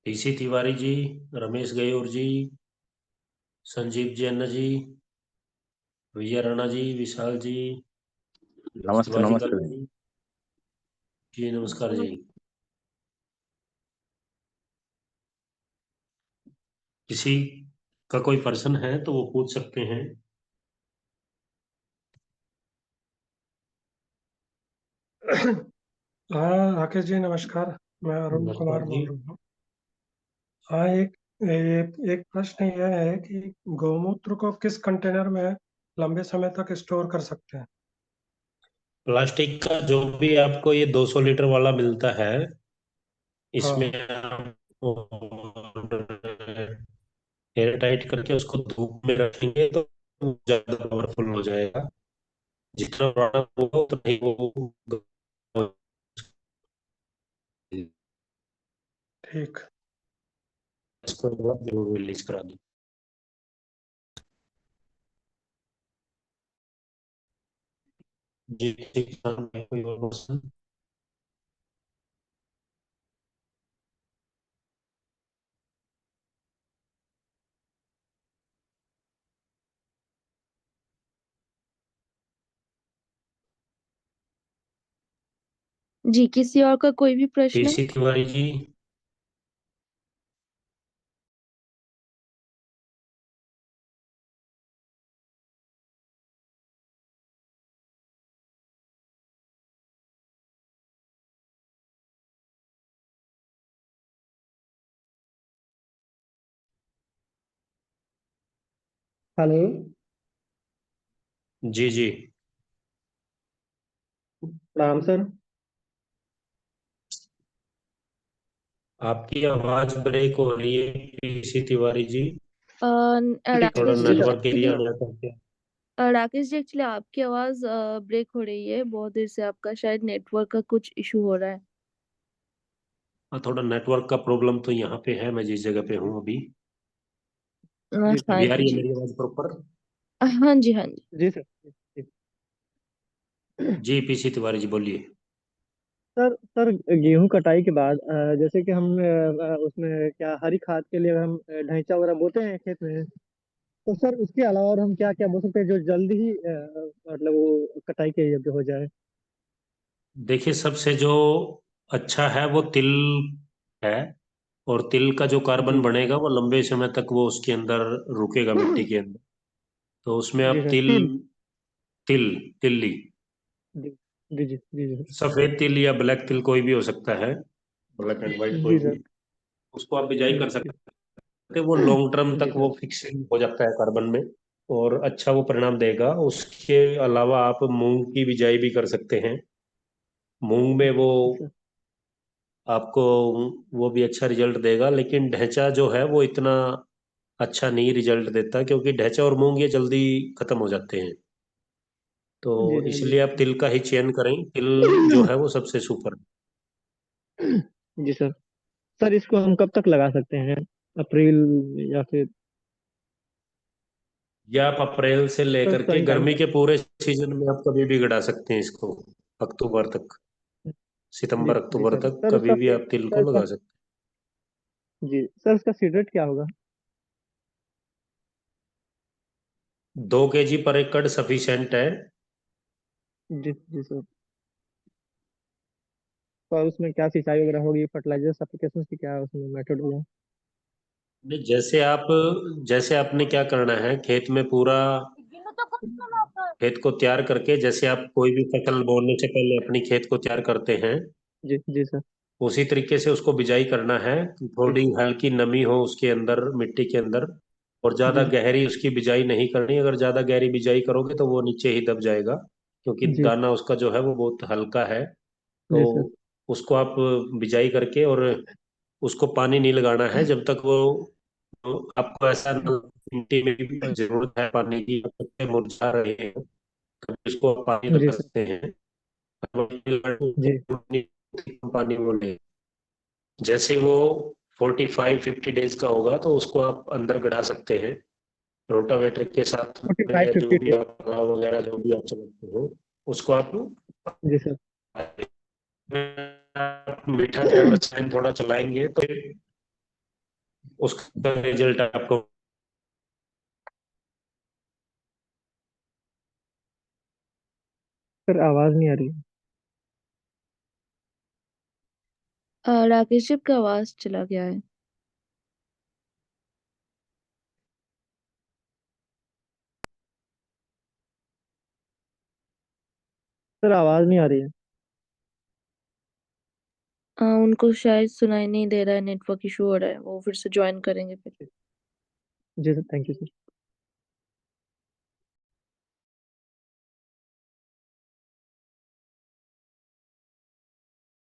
TC Tiwari ji, Ramesh गयोर जी, संजीव जैन जी, विजय राणा जी, विशाल जी, नमस्ते शिवाजी नमस्ते। कल्याण जी, नमस्कार जी। किसी का कोई प्रश्न है तो वो पूछ सकते हैं। हाँ राकेश जी नमस्कार, मैं अरुण नमस्कार कुमार जी। बोल रहा हूँ। हाँ एक प्रश्न यह है कि गौमूत्र को किस कंटेनर में लंबे समय तक स्टोर कर सकते हैं? प्लास्टिक का जो भी आपको ये 200 लीटर वाला मिलता है, इसमें हाँ आप एयर टाइट करके उसको धूप में रखेंगे तो ज्यादा पावरफुल हो जाएगा। जितना बड़ा होगा उतना ही वो ठीक। इसको एक बार जरूर रिलीज करा दूं। जी ठीक है, कोई और क्वेश्चन? जी, किसी और का कोई भी प्रश्न? टीसी तिवारी जी। हेलो। जी जी। प्रणाम सर। आपकी आवाज ब्रेक हो रही है टीसी तिवारी जी। थोड़ा राकेश जी जी सर। नेटवर्क एक्चुअली एरिया में आकर के। राकेश जी एक्चुअली आपकी आवाज ब्रेक हो रही है बहुत देर से, आपका शायद नेटवर्क का कुछ इशू हो रहा है। हाँ, थोड़ा नेटवर्क का प्रॉब्लम तो यहाँ पे है, मैं जिस जगह पे हूँ अभी। जी सर। हाँ अभी आ रही है जी। मेरी आवाज प्रॉपर? हाँ जी हाँ जी। जी सर। जी। जी पीसी तिवारी जी बोलिए। सर सर गेहूं कटाई के बाद जैसे कि हम उसमें क्या हरी खाद के लिए हम ढैंचा वगैरह बोते हैं खेत में, तो सर उसके अलावा और हम क्या क्या बो सकते हैं जो जल्दी ही मतलब वो कटाई के योग्य हो जाए? देखिए, सबसे जो अच्छा है वो तिल है। और तिल का जो कार्बन जी बनेगा वो लंबे समय तक वो उसके अंदर रुकेगा, मिट्टी के अंदर। तो उसमें जी आप सर। तिल, तिल। तिल, तिल्ली, जी जी जी जी सर। सफेद तिल या ब्लैक तिल कोई भी हो सकता है, ब्लैक एंड व्हाइट कोई जी सर। भी। उसको आप बिजाई कर जी सकते हैं, वो लॉन्ग टर्म जी तक सर। वो फिक्सिंग हो जाता है कार्बन में। और अच्छा वो परिणाम देगा। उसके अलावा आप मूंग की बिजाई भी कर सकते हैं। मूंग में वो जी सर। आपको वो भी अच्छा रिजल्ट देगा। लेकिन ढैंचा जो है वो इतना अच्छा नहीं रिजल्ट देता, क्योंकि ढैंचा और मूंग ये जल्दी खत्म हो जाते हैं। तो जी सर। जी इसलिए आप तिल का ही चयन करें। तिल जो है वो सबसे सुपर। जी सर। सर इसको हम कब तक लगा सकते हैं? अप्रैल या फिर या आप अप्रैल से सर लेकर के सही टाइम? गर्मी के पूरे सीजन में आप कभी भी गड़ा सकते हैं इसको। अक्टूबर तक, जी सितंबर जी अक्टूबर सर। तक कभी भी आप तिल को लगा सकते जी सर उसका सीड रेट क्या होगा? हैं। 2 kg पर एकड़ सफिशिएंट है। जी जी सर। तो उसमें क्या सिंचाई वगैरह होगी, फर्टिलाइजर्स एप्लीकेशन की क्या उसमें मेथड होगा? नहीं, जैसे आपने क्या करना है, खेत में पूरा खेत को तैयार करके, जैसे आप कोई भी फसल बोने से पहले अपनी खेत को तैयार करते हैं, जी जी सर। उसी तरीके से उसको बिजाई करना है। जी थोड़ी हल्की नमी हो उसके अंदर, मिट्टी के अंदर। और ज्यादा जी गहरी उसकी बिजाई नहीं करनी। अगर ज्यादा गहरी बिजाई करोगे तो वो नीचे ही दब जाएगा, क्योंकि जी दाना उसका जो है वो बहुत हल्का है। तो जी सर। उसको आप बिजाई करके, और उसको पानी नहीं लगाना है जब तक वो, तो आपको ऐसा मिट्टी में भी जरूरत है पानी की, जब तक के मुरझा रहे हैं तब इसको आप पानी जी लगा सर। सकते हैं। जी पानी वो ले, जैसे वो 45-50 डेज का होगा तो उसको आप अंदर गड़ा सकते हैं। रोटावेटर के साथ में 45 या जो 50 भी आप पलाव वगैरह जो भी आप चलाते हो उसको आप जी सर। मीठा जैव रसायन थोड़ा चलाएंगे तो उसका रिजल्ट आपको। सर आवाज नहीं आ रही। राकेश जी का आवाज चला गया है। सर आवाज नहीं आ रही है। उनको शायद सुनाई नहीं दे रहा है, नेटवर्क इशू हो रहा है, वो फिर से ज्वाइन करेंगे फिर। जी सर, थैंक यू सर।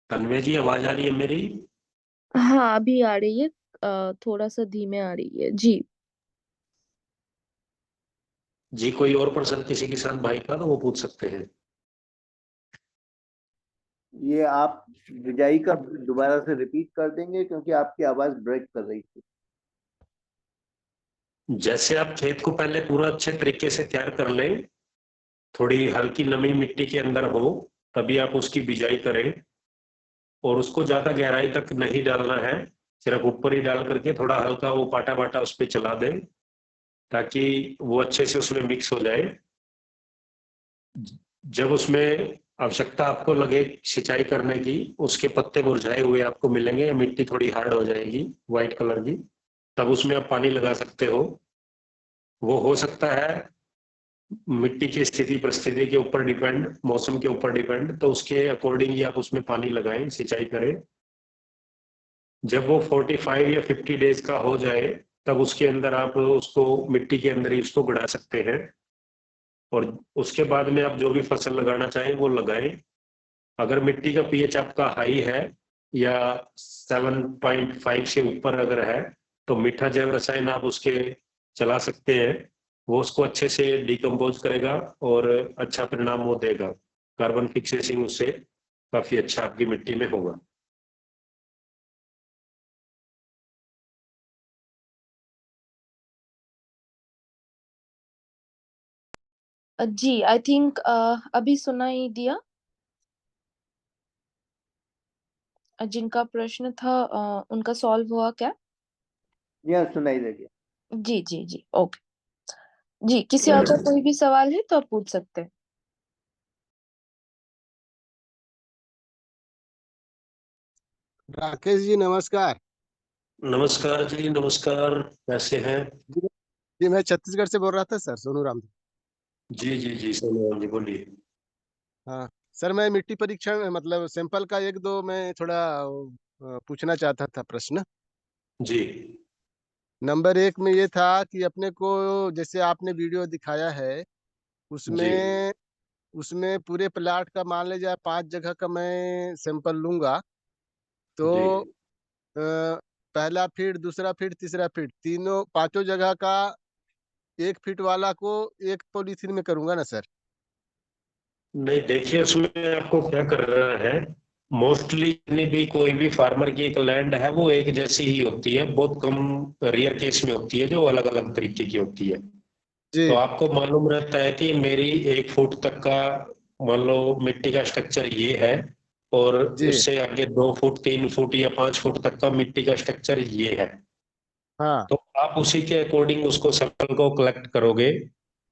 तन्मय जी आवाज आ रही है मेरी? हाँ अभी आ रही है, थोड़ा सा धीमे आ रही है जी। जी कोई और प्रश्न किसी किसान भाई का तो वो पूछ सकते हैं। ये आप बिजाई का दोबारा से रिपीट कर देंगे क्योंकि आपकी आवाज ब्रेक कर रही थी। जैसे आप खेत को पहले पूरा अच्छे तरीके से तैयार कर लें, थोड़ी हल्की नमी मिट्टी के अंदर हो, तभी आप उसकी बिजाई करें। और उसको ज्यादा गहराई तक नहीं डालना है, सिर्फ ऊपर ही डाल करके थोड़ा हल्का वो पाटा पाटा उस पर चला दें ताकि वो अच्छे से उसमें मिक्स हो जाए। जब उसमें आवश्यकता आपको लगे सिंचाई करने की, उसके पत्ते मुरझाए हुए आपको मिलेंगे या मिट्टी थोड़ी हार्ड हो जाएगी व्हाइट कलर की, तब उसमें आप पानी लगा सकते हो। वो हो सकता है मिट्टी की स्थिति परिस्थिति के ऊपर डिपेंड, मौसम के ऊपर डिपेंड, तो उसके अकॉर्डिंग ही आप उसमें पानी लगाएं, सिंचाई करें। जब वो 45 या 50 डेज का हो जाए तब उसके अंदर आप उसको मिट्टी के अंदर ही उसको गड़ा सकते हैं। और उसके बाद में आप जो भी फसल लगाना चाहें वो लगाएं। अगर मिट्टी का पीएच आपका हाई है या 7.5 से ऊपर अगर है तो मीठा जैव रसायन आप उसके चला सकते हैं। वो उसको अच्छे से डिकम्पोज करेगा और अच्छा परिणाम वो देगा। कार्बन फिक्सेसिंग उससे काफी अच्छा आपकी मिट्टी में होगा। जी आई थिंक अभी सुनाई दिया। जिनका प्रश्न था उनका सॉल्व हुआ क्या? यह सुनाई दे गया। जी जी जी ओके। जी किसी और का कोई भी सवाल है तो आप पूछ सकते हैं। राकेश जी नमस्कार। नमस्कार जी नमस्कार, कैसे हैं? जी जी, मैं छत्तीसगढ़ से बोल रहा था सर, सोनू राम। जी जी जी सोनू जी बोलिए। हाँ सर, मैं मिट्टी परीक्षण मतलब सैंपल का एक दो मैं थोड़ा पूछना चाहता था प्रश्न। जी नंबर एक में ये था कि अपने को जैसे आपने वीडियो दिखाया है जी उसमें उसमें पूरे प्लाट का मान लीजिए 5 जगह का मैं सैंपल लूंगा तो जी पहला फीट, दूसरा फीट, तीसरा फीट, तीनों पांचों जगह का 1 फीट वाला को एक पॉलीथीन में करूंगा ना सर? नहीं देखिए, उसमें आपको क्या कर रहा है, मोस्टली जितनी भी कोई भी फार्मर की एक लैंड है वो एक जैसी ही होती है, बहुत कम रेयर केस में होती है जो अलग अलग तरीके की होती है। तो जी आपको मालूम रहता है कि मेरी 1 फुट तक का मान लो मिट्टी का स्ट्रक्चर ये है, और जी। उससे आगे 2 फुट 3 फुट या 5 फुट तक का मिट्टी का स्ट्रक्चर ये है। हाँ तो आप उसी के अकॉर्डिंग उसको सैंपल को कलेक्ट करोगे।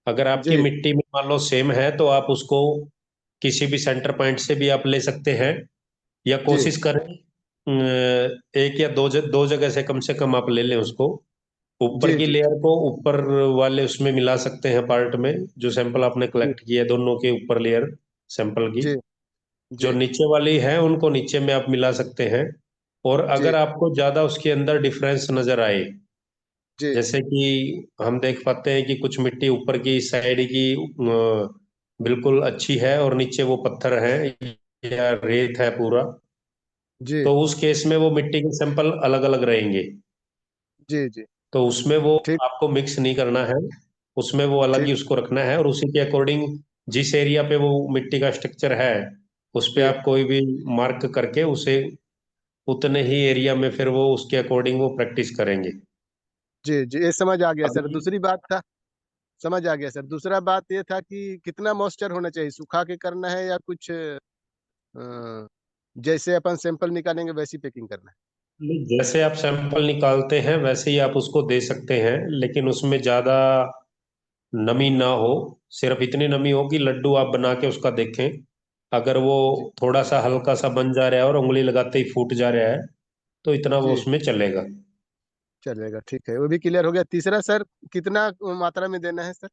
अगर आपकी जी मिट्टी में मान लो सेम है तो आप उसको किसी भी सेंटर पॉइंट से भी आप ले सकते हैं, या जी कोशिश करें एक या दो जगह से कम आप ले लें उसको। ऊपर जी की जी लेयर को ऊपर वाले उसमें मिला सकते हैं पार्ट में, जो सैंपल आपने जी कलेक्ट किया है दोनों के ऊपर लेयर सैंपल की। जी जो जी नीचे वाली है उनको नीचे में आप मिला सकते हैं। और जी अगर आपको ज्यादा उसके अंदर डिफरेंस नजर आए, जी जैसे कि हम देख पाते हैं कि कुछ मिट्टी ऊपर की साइड की बिल्कुल अच्छी है और नीचे वो पत्थर है या रेत है पूरा, जी तो उस केस में वो मिट्टी के सैंपल अलग अलग रहेंगे। जी जी। तो उसमें वो ठीक आपको मिक्स नहीं करना है, उसमें वो अलग ठीक। ही उसको रखना है, और उसी के अकॉर्डिंग जिस एरिया पे वो मिट्टी का स्ट्रक्चर है उस पे जी आप कोई भी मार्क करके उसे उतने ही एरिया में फिर वो उसके अकॉर्डिंग वो प्रैक्टिस करेंगे। जी जी, ये समझ आ गया सर। अभी दूसरी बात था समझ आ गया सर। दूसरा बात ये था कि कितना मॉइस्चर होना चाहिए, सुखा के करना है या कुछ जैसे अपन सैंपल निकालेंगे वैसी पैकिंग करना है? नहीं, जैसे आप सैंपल निकालते हैं वैसे ही आप उसको दे सकते हैं, लेकिन उसमें ज्यादा नमी ना हो। सिर्फ इतनी नमी हो कि लड्डू आप बना के उसका देखें, अगर वो जी थोड़ा सा हल्का सा बन जा रहा है और उंगली लगाते ही फूट जा रहा है तो इतना वो जी उसमें चलेगा। चलेगा, ठीक है, वो भी क्लियर हो गया। तीसरा सर, कितना मात्रा में देना है सर?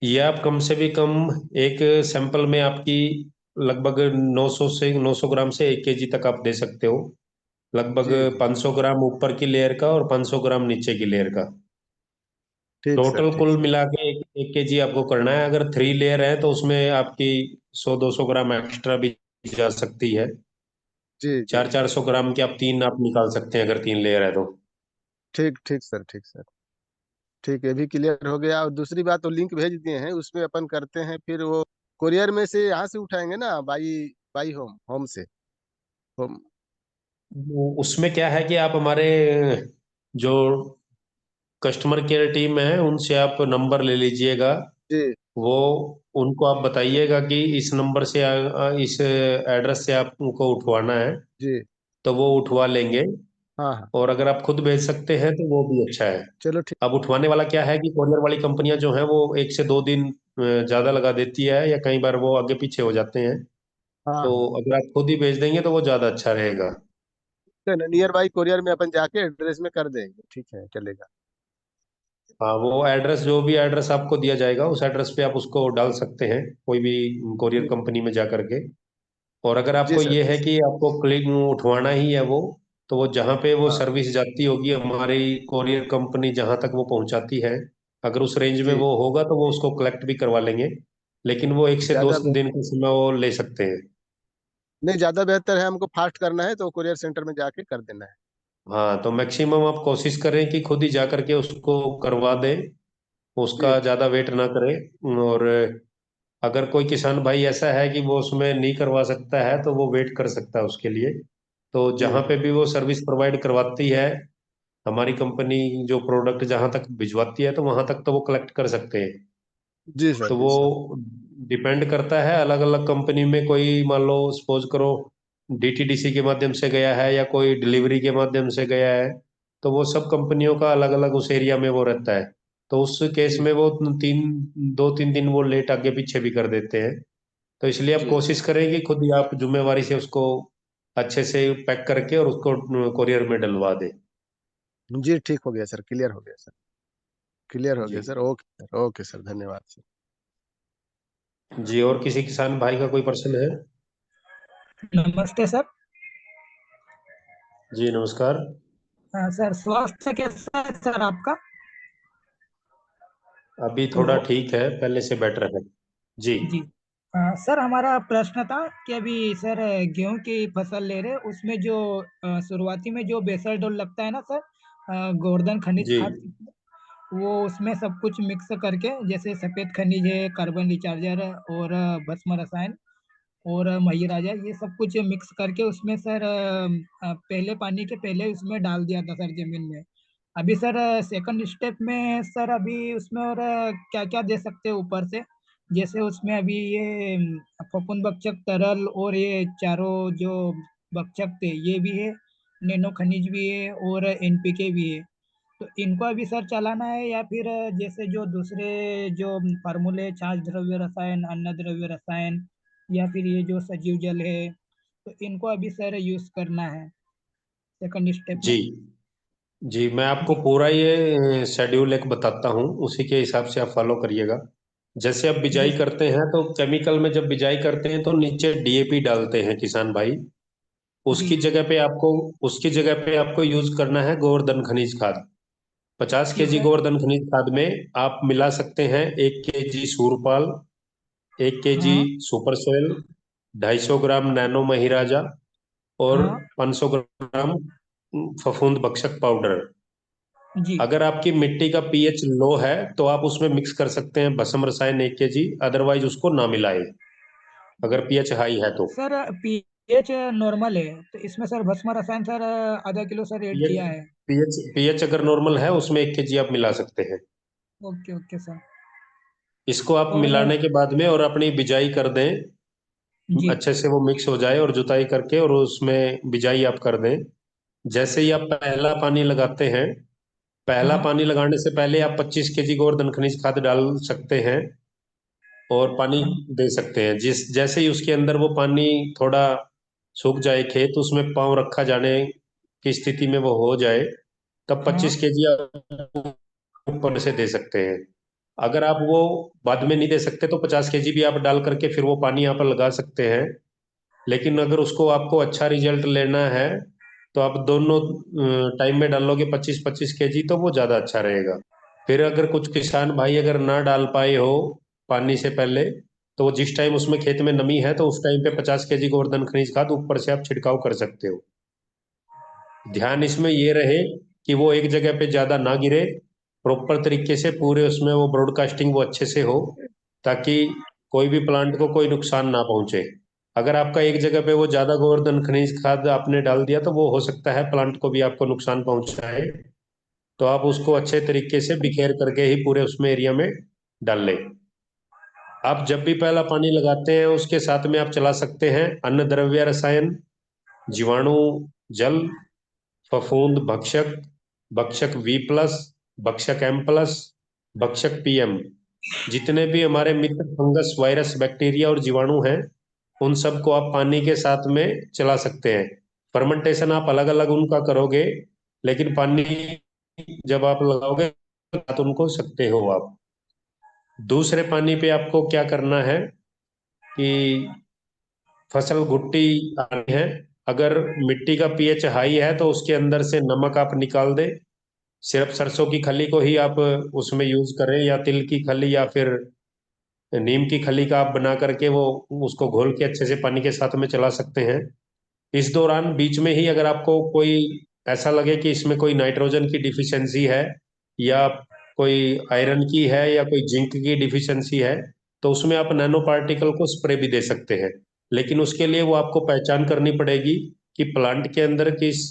ये आप कम से भी कम एक सैंपल में आपकी लगभग 900 से 900 ग्राम से 1 केजी तक आप दे सकते हो। लगभग जी जी 500 ग्राम ऊपर की लेयर का और 500 ग्राम नीचे की लेयर का। ठीक सर, टोटल ठीक कुल सर। मिला के 1 केजी आपको करना है। अगर 3 लेयर है तो उसमें आपकी 100-200 ग्राम एक्स्ट्रा भी जा सकती है। जी जी 400-400 ग्राम के आप तीन आप निकाल सकते हैं अगर 3 लेयर है तो। ठीक ठीक सर, ठीक सर। ठीक है, भी क्लियर हो गया। और दूसरी बात, तो लिंक भेज दिए हैं, उसमें अपन करते हैं फिर वो कोरियर में से यहाँ से उठाएंगे ना, बाई बाई होम होम से होम। उसमें क्या है कि आप हमारे जो कस्टमर केयर टीम है उनसे आप नंबर ले लीजिएगा। जी वो उनको आप बताइएगा कि इस नंबर से इस एड्रेस से आपको उठवाना है जी तो वो उठवा लेंगे। हाँ हाँ, और अगर आप खुद भेज सकते हैं तो वो भी अच्छा है। चलो ठीक। अब उठवाने वाला क्या है कि कोरियर वाली कंपनियां जो हैं वो 1 से 2 दिन ज्यादा लगा देती है, या कई बार वो आगे पीछे हो जाते हैं। हाँ तो हाँ, अगर आप खुद ही भेज देंगे तो वो ज्यादा अच्छा रहेगा। नियर बाई कोरियर में अपन जाके एड्रेस में कर देंगे, ठीक है, चलेगा। हाँ, वो एड्रेस जो भी एड्रेस आपको दिया जाएगा उस एड्रेस पे आप उसको डाल सकते हैं कोई भी कोरियर जी कंपनी में जा करके। और अगर जी आपको सर, ये जी है सर। कि आपको क्लिक उठवाना ही है वो, तो वो जहाँ पे वो हाँ सर्विस जाती होगी हमारी कोरियर कंपनी जहाँ तक वो पहुँचाती है, अगर उस रेंज में जी, वो होगा तो वो उसको कलेक्ट भी करवा लेंगे। लेकिन वो 1 से 2 ज्यादा दिन का समय वो ले सकते हैं। नहीं, ज्यादा बेहतर है, हमको फास्ट करना है तो कोरियर सेंटर में जाके कर देना है। हाँ, तो मैक्सिमम आप कोशिश करें कि खुद ही जा करके उसको करवा दें, जी उसका ज़्यादा वेट ना करें। और अगर कोई किसान भाई ऐसा है कि वो उसमें नहीं करवा सकता है तो वो वेट कर सकता है उसके लिए। तो जी जहाँ पे भी वो सर्विस प्रोवाइड करवाती है हमारी कंपनी, जो प्रोडक्ट जहाँ तक भिजवाती है तो वहां तक तो वो कलेक्ट कर सकते हैं। जी सर, तो जी वो सर। डिपेंड करता है अलग अलग कंपनी में। कोई मान लो सपोज करो डीटीडीसी के माध्यम से गया है या कोई डिलीवरी के माध्यम से गया है, तो वो सब कंपनियों का अलग अलग उस एरिया में वो रहता है। तो उस केस जी में वो 2-3 दिन वो लेट आगे पीछे भी कर देते हैं। तो इसलिए आप जी कोशिश करें कि खुद ही आप जिम्मेवारी से उसको अच्छे से पैक करके और उसको कोरियर में डलवा दें। जी, ठीक हो गया सर, क्लियर हो गया सर, क्लियर हो गया जी। Sir. Okay sir, okay sir, धन्यवाद सर। जी, और किसी किसान भाई का कोई प्रश्न है? नमस्ते सर। जी नमस्कार। हाँ सर, स्वास्थ्य कैसा है सर आपका? अभी थोड़ा हेलो। ठीक है, पहले से बेटर है। जी। जी। सर, हमारा प्रश्न था कि अभी सर गेहूं की फसल ले रहे, उसमें जो शुरुआती में जो बेसल डोल लगता है ना सर, गोवर्धन खनिज जी। खाद, वो उसमें सब कुछ मिक्स करके, जैसे सफेद खनिज है, कार्बन रिचार्जर और भस्म रसायन और मही राजा, ये सब कुछ मिक्स करके उसमें सर पहले पानी के पहले उसमें डाल दिया था सर जमीन में। अभी सर सेकंड स्टेप में सर अभी उसमें और क्या क्या दे सकते हैं ऊपर से? जैसे उसमें अभी ये फफूंद भक्षक तरल और ये चारों जो भक्षक थे ये भी है, नैनो खनिज भी है और एनपीके भी है। तो इनको अभी सर चलाना है या फिर जैसे जो दूसरे जो फार्मूले, छाछ द्रव्य रसायन, अन्न द्रव्य रसायन, या फिर ये जो सजीव जल है, तो इनको अभी सर यूज करना है सेकंड स्टेप जी। में? जी, मैं आपको जी पूरा ये शेड्यूल एक बताता हूँ, उसी के हिसाब से आप फॉलो करिएगा। जैसे आप जी बिजाई करते हैं तो केमिकल में जब बिजाई करते हैं तो नीचे डीएपी डालते हैं किसान भाई। जी उसकी जगह पे आपको उसकी जगह पे आपको यूज करना है गोवर्धन खनिज खाद। 50 जी केजी सर। गोवर्धन खनिज खाद में आप मिला सकते हैं 1 केजी सूरपाल, 1 केजी हाँ सुपर सोयल, 250 ग्राम नैनो महिराजा और हाँ। 500 ग्राम फफूंद भक्षक पाउडर। जी अगर आपकी मिट्टी का पीएच लो है तो आप उसमें मिक्स कर सकते हैं भस्म रसायन 1 केजी, अदरवाइज उसको ना मिलाएं अगर पीएच हाई है तो। सर, पीएच नॉर्मल है, तो इसमें सर भस्म रसायन सर आधा किलो सर ऐड किया है। पीएच अगर नॉर्मल है उसमें 1 kg आप मिला सकते हैं। Okay okay sir. इसको आप और मिलाने के बाद में और अपनी बिजाई कर दें, जी अच्छे से वो मिक्स हो जाए, और जुताई करके और उसमें बिजाई आप कर दें। जैसे ही आप पहला पानी लगाते हैं, पहला हाँ पानी लगाने से पहले आप 25 kg गोवर्धन खनिज खाद डाल सकते हैं और पानी हाँ दे सकते हैं। जैसे ही उसके अंदर वो पानी थोड़ा सूख जाए, खेत उसमें पाँव रखा जाने की स्थिति में वो हो जाए, तब हाँ 25 kg आप ऊपर से दे सकते हैं। अगर आप वो बाद में नहीं दे सकते तो 50 kg भी आप डाल करके फिर वो पानी यहाँ पर लगा सकते हैं। लेकिन अगर उसको आपको अच्छा रिजल्ट लेना है तो आप दोनों टाइम में डालोगे 25-25 kg, तो वो ज़्यादा अच्छा रहेगा। फिर अगर कुछ किसान भाई अगर ना डाल पाए हो पानी से पहले, तो वो जिस टाइम उसमें खेत में नमी है तो उस टाइम पे 50 kg गोवर्धन खनिज खाद ऊपर से आप छिड़काव कर सकते हो। ध्यान इसमें ये रहे कि वो एक जगह पे ज्यादा ना गिरे, प्रॉपर तरीके से पूरे उसमें वो ब्रॉडकास्टिंग वो अच्छे से हो, ताकि कोई भी प्लांट को कोई नुकसान ना पहुंचे। अगर आपका एक जगह पे वो ज्यादा गोवर्धन खनिज खाद आपने डाल दिया तो वो हो सकता है प्लांट को भी आपको नुकसान पहुंचाए। तो आप उसको अच्छे तरीके से बिखेर करके ही पूरे उसमें एरिया में डाल लें। आप जब भी पहला पानी लगाते हैं उसके साथ में आप चला सकते हैं अन्न द्रव्य रसायन, जीवाणु जल, फफूंद भक्षक, भक्षक V+, भक्षक M+, भक्षक PM। जितने भी हमारे मित्र फंगस वायरस बैक्टीरिया और जीवाणु हैं, उन सबको आप पानी के साथ में चला सकते हैं। फर्मेंटेशन आप अलग अलग उनका करोगे, लेकिन पानी जब आप लगाओगे तो उनको सकते हो आप। दूसरे पानी पे आपको क्या करना है कि फसल घुट्टी आनी है। अगर मिट्टी का पीएच हाई है तो उसके अंदर से नमक आप निकाल दें। सिर्फ सरसों की खली को ही आप उसमें यूज करें, या तिल की खली या फिर नीम की खली का आप बना करके वो उसको घोल के अच्छे से पानी के साथ में चला सकते हैं। इस दौरान बीच में ही अगर आपको कोई ऐसा लगे कि इसमें कोई नाइट्रोजन की डिफिशियंसी है, या कोई आयरन की है, या कोई जिंक की डिफिशियंसी है, तो उसमें आप नैनो पार्टिकल को स्प्रे भी दे सकते हैं। लेकिन उसके लिए वो आपको पहचान करनी पड़ेगी कि प्लांट के अंदर किस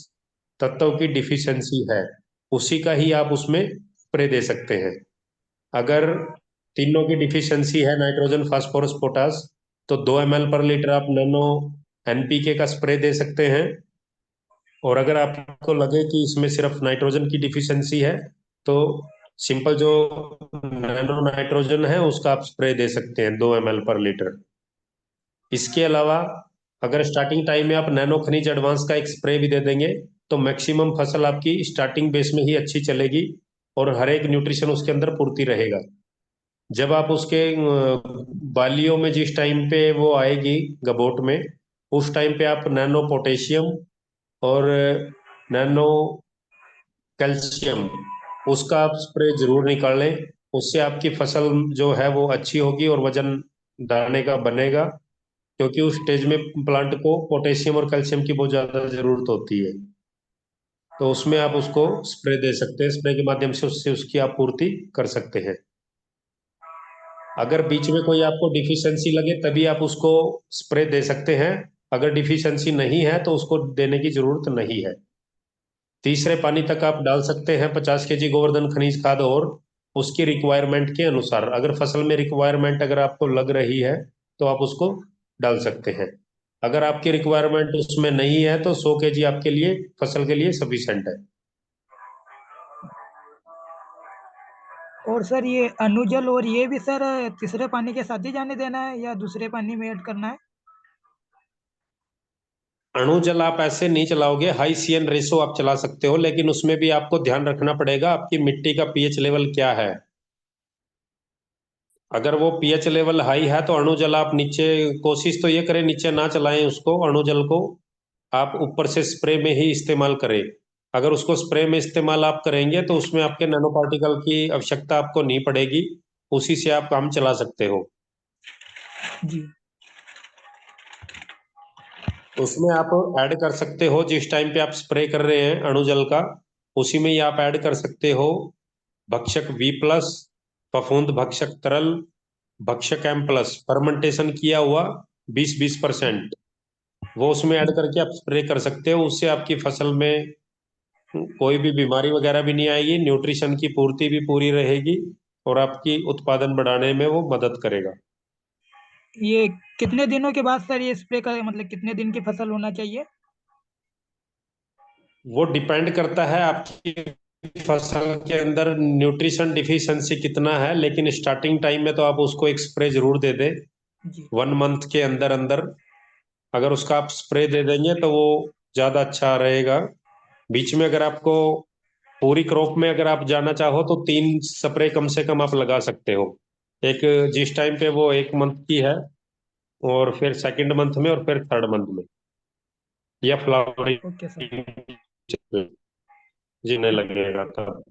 तत्व की डिफिशियंसी है, उसी का ही आप उसमें स्प्रे दे सकते हैं। अगर तीनों की डिफिशियंसी है, नाइट्रोजन फास्फोरस पोटास, तो 2 ml/लीटर आप नैनो NPK का स्प्रे दे सकते हैं। और अगर आपको लगे कि इसमें सिर्फ नाइट्रोजन की डिफिशियंसी है, तो सिंपल जो नैनो नाइट्रोजन है उसका आप स्प्रे दे सकते हैं 2 ml/लीटर। इसके अलावा अगर स्टार्टिंग टाइम में आप नैनो खनिज एडवांस का एक स्प्रे भी दे देंगे, तो मैक्सिमम फसल आपकी स्टार्टिंग बेस में ही अच्छी चलेगी और हर एक न्यूट्रिशन उसके अंदर पूर्ति रहेगा। जब आप उसके बालियों में जिस टाइम पे वो आएगी गबोट में, उस टाइम पे आप नैनो पोटेशियम और नैनो कैल्शियम उसका आप स्प्रे जरूर निकाल लें। उससे आपकी फसल जो है वो अच्छी होगी और वजन दाने का बनेगा, क्योंकि उस स्टेज में प्लांट को पोटेशियम और कैल्शियम की बहुत ज्यादा जरूरत होती है। तो उसमें आप उसको स्प्रे दे सकते हैं, स्प्रे के माध्यम से उससे उसकी आप पूर्ति कर सकते हैं। अगर बीच में कोई आपको डिफिशियंसी लगे तभी आप उसको स्प्रे दे सकते हैं। अगर डिफिशियंसी नहीं है तो उसको देने की जरूरत नहीं है। तीसरे पानी तक आप डाल सकते हैं 50 kg गोवर्धन खनिज खाद, और उसकी रिक्वायरमेंट के अनुसार अगर फसल में रिक्वायरमेंट अगर आपको लग रही है तो आप उसको डाल सकते हैं। अगर आपकी रिक्वायरमेंट उसमें नहीं है तो 100 kg आपके लिए फसल के लिए सफिशिएंट है। और सर ये अनुजल और ये भी सर तीसरे पानी के साथ ही जाने देना है या दूसरे पानी में ऐड करना है? अणु जल आप ऐसे नहीं चलाओगे, हाई CN रेशो आप चला सकते हो, लेकिन उसमें भी आपको ध्यान रखना पड़ेगा आपकी मिट्टी का पीएच लेवल क्या है। अगर वो पीएच लेवल हाई है तो अणु जल आप नीचे, कोशिश तो ये करें नीचे ना चलाएं उसको, अणु जल को आप ऊपर से स्प्रे में ही इस्तेमाल करें। अगर उसको स्प्रे में इस्तेमाल आप करेंगे तो उसमें आपके नैनो पार्टिकल की आवश्यकता आपको नहीं पड़ेगी, उसी से आप काम चला सकते हो। जी उसमें आप ऐड कर सकते हो जिस टाइम पे आप स्प्रे कर रहे हैं अणु जल का, उसी में ही आप ऐड कर सकते हो भक्षक V+, फफूंद भक्षक तरल, भक्षक M+, फर्मेंटेशन किया हुआ 20-20%। वो उसमें ऐड करके आप स्प्रे कर सकते हो। उससे आपकी फसल में कोई भी बीमारी वगैरह भी नहीं आएगी, न्यूट्रिशन की पूर्ति भी पूरी रहेगी और आपकी उत्पादन बढ़ाने में वो मदद करेगा। ये कितने दिनों के बाद सर ये स्प्रे का मतलब कितने दिन की फसल होना चाहिए? वो डिपेंड करता है आपकी फसल के अंदर न्यूट्रिशन डिफिशिएंसी कितना है, लेकिन स्टार्टिंग टाइम में तो आप उसको एक स्प्रे जरूर दे दें जी 1 मंथ के अंदर अंदर। अगर उसका आप स्प्रे दे देंगे तो वो ज्यादा अच्छा रहेगा। बीच में अगर आपको पूरी क्रॉप में अगर आप जाना चाहो तो 3 स्प्रे कम से कम आप लगा सकते हो। एक जिस टाइम पे वो 1 मंथ की है, और फिर सेकंड मंथ में, और फिर थर्ड मंथ में, या ओके सर। फ्लावरिंग जीने लगेगा तब।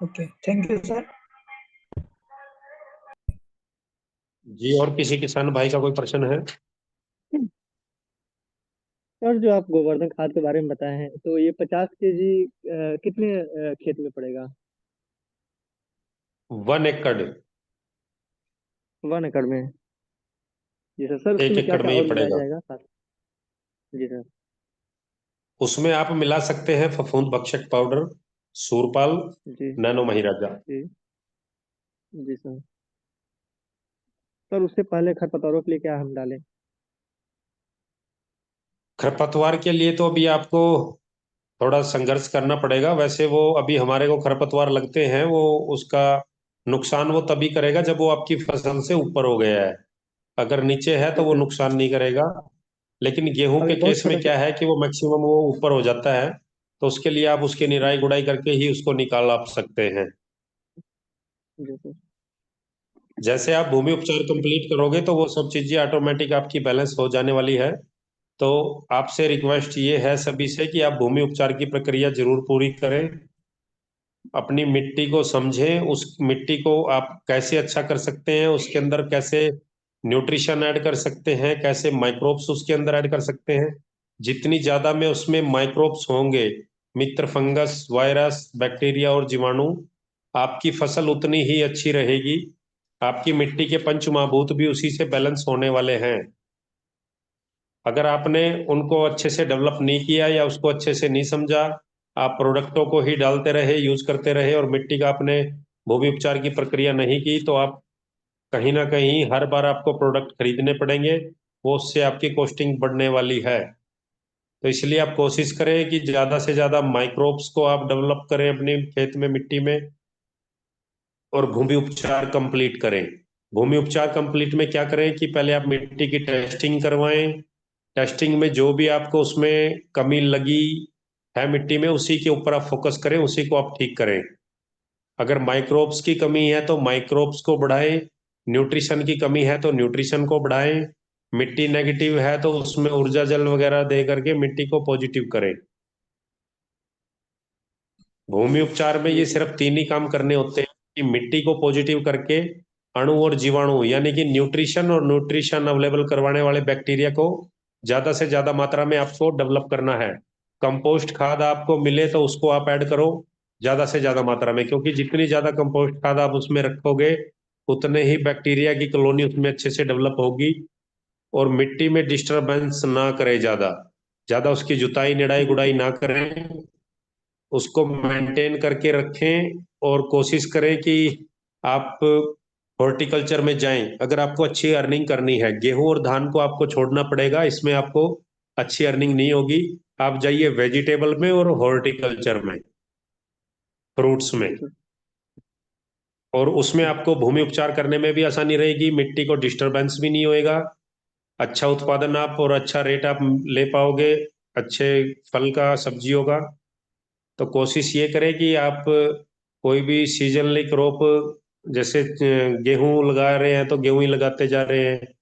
Okay thank you sir. जी, और किसी किसान भाई का कोई प्रश्न है? सर जो आप गोवर्धन खाद के बारे में बताए हैं तो ये 50 kg कितने खेत में पड़ेगा? 1 एकड़, 1 एकड़ में? जी सर। सर एक उसमें क्या एकड़ क्या में ये और मिलाया पड़ेगा। जाएगा साथ? जी सर। उसमें आप मिला सकते हैं फफूंद भक्षक पाउडर, सूरपाल, जी नैनो महिराजा। जी जी सर। सर उससे पहले खरपतवारों के लिए क्या हम डालें? खरपतवार के लिए तो अभी आपको थोड़ा संघर्ष करना पड़ेगा। वैसे वो अभी हमारे को खरपतवार लगते हैं, वो उसका नुकसान वो तभी करेगा जब वो आपकी फसल से ऊपर हो गया है। अगर नीचे है जी तो वो सर। नुकसान नहीं करेगा। लेकिन गेहूं अभी के बहुत केस छोटा में क्या है कि वो मैक्सिमम वो ऊपर हो जाता है, तो उसके लिए आप उसकी निराई गुड़ाई करके ही उसको निकाल आप सकते हैं। जी सर। जैसे आप भूमि उपचार कंप्लीट करोगे तो वो सब चीजें ऑटोमेटिक आपकी बैलेंस हो जाने वाली है। तो आपसे रिक्वेस्ट ये है सभी से कि आप भूमि उपचार की प्रक्रिया जरूर पूरी करें। अपनी मिट्टी को समझें, उस मिट्टी को आप कैसे अच्छा कर सकते हैं, उसके अंदर कैसे न्यूट्रिशन ऐड कर सकते हैं, कैसे माइक्रोब्स उसके अंदर ऐड कर सकते हैं। जितनी ज्यादा में उसमें माइक्रोब्स होंगे, मित्र, फंगस, वायरस, बैक्टीरिया और जीवाणु, आपकी फसल उतनी ही अच्छी रहेगी। आपकी मिट्टी के पंच महाभूत भी उसी से बैलेंस होने वाले हैं। अगर आपने उनको अच्छे से डेवलप नहीं किया या उसको अच्छे से नहीं समझा, आप प्रोडक्टों को ही डालते रहे, यूज करते रहे, और मिट्टी का आपने भूमि उपचार की प्रक्रिया नहीं की, तो आप कहीं ना कहीं हर बार आपको प्रोडक्ट खरीदने पड़ेंगे। वो उससे आपकी कॉस्टिंग बढ़ने वाली है। तो इसलिए आप कोशिश करें कि ज्यादा से ज्यादा माइक्रोब्स को आप डेवलप करें अपने खेत में, मिट्टी में, और भूमि उपचार कंप्लीट करें। भूमि उपचार कंप्लीट में क्या करें कि पहले आप मिट्टी की टेस्टिंग करवाएं। टेस्टिंग में जो भी आपको उसमें कमी लगी है मिट्टी में, उसी के ऊपर आप फोकस करें, उसी को आप ठीक करें। अगर माइक्रोब्स की कमी है तो माइक्रोब्स को बढ़ाएं, न्यूट्रिशन की कमी है तो न्यूट्रिशन को बढ़ाएं, मिट्टी नेगेटिव है तो उसमें ऊर्जा जल वगैरह दे करके मिट्टी को पॉजिटिव करें। भूमि उपचार में जी ये सर। सिर्फ 3 ही काम करने होते हैं कि मिट्टी को पॉजिटिव करके अणु और जीवाणु यानी कि न्यूट्रिशन और न्यूट्रिशन अवेलेबल करवाने वाले बैक्टीरिया को ज्यादा से ज्यादा मात्रा में आपको डेवलप करना है। कंपोस्ट खाद आपको मिले तो उसको आप ऐड करो ज्यादा से ज्यादा मात्रा में, क्योंकि जितनी ज्यादा कंपोस्ट खाद आप उसमें रखोगे उतने ही बैक्टीरिया की कॉलोनी उसमें अच्छे से डेवलप होगी। और मिट्टी में डिस्टरबेंस ना करे, ज्यादा ज्यादा उसकी जुताई निड़ाई जी गुड़ाई सर। ना करें, उसको मेंटेन करके रखें। और कोशिश करें कि आप हॉर्टिकल्चर में जाएं। अगर आपको अच्छी अर्निंग करनी है, गेहूं और धान को आपको छोड़ना पड़ेगा, इसमें आपको अच्छी अर्निंग नहीं होगी। आप जाइए वेजिटेबल में और हॉर्टिकल्चर में, फ्रूट्स में। जी सर। और उसमें आपको भूमि उपचार करने में भी आसानी रहेगी, मिट्टी को डिस्टरबेंस भी नहीं होएगा, अच्छा उत्पादन आप और अच्छा रेट आप ले पाओगे, अच्छे फल का, सब्जियों का। तो कोशिश ये करें कि आप कोई भी सीजनली क्रॉप, जैसे गेहूं लगा रहे हैं तो गेहूं ही लगाते जा रहे हैं,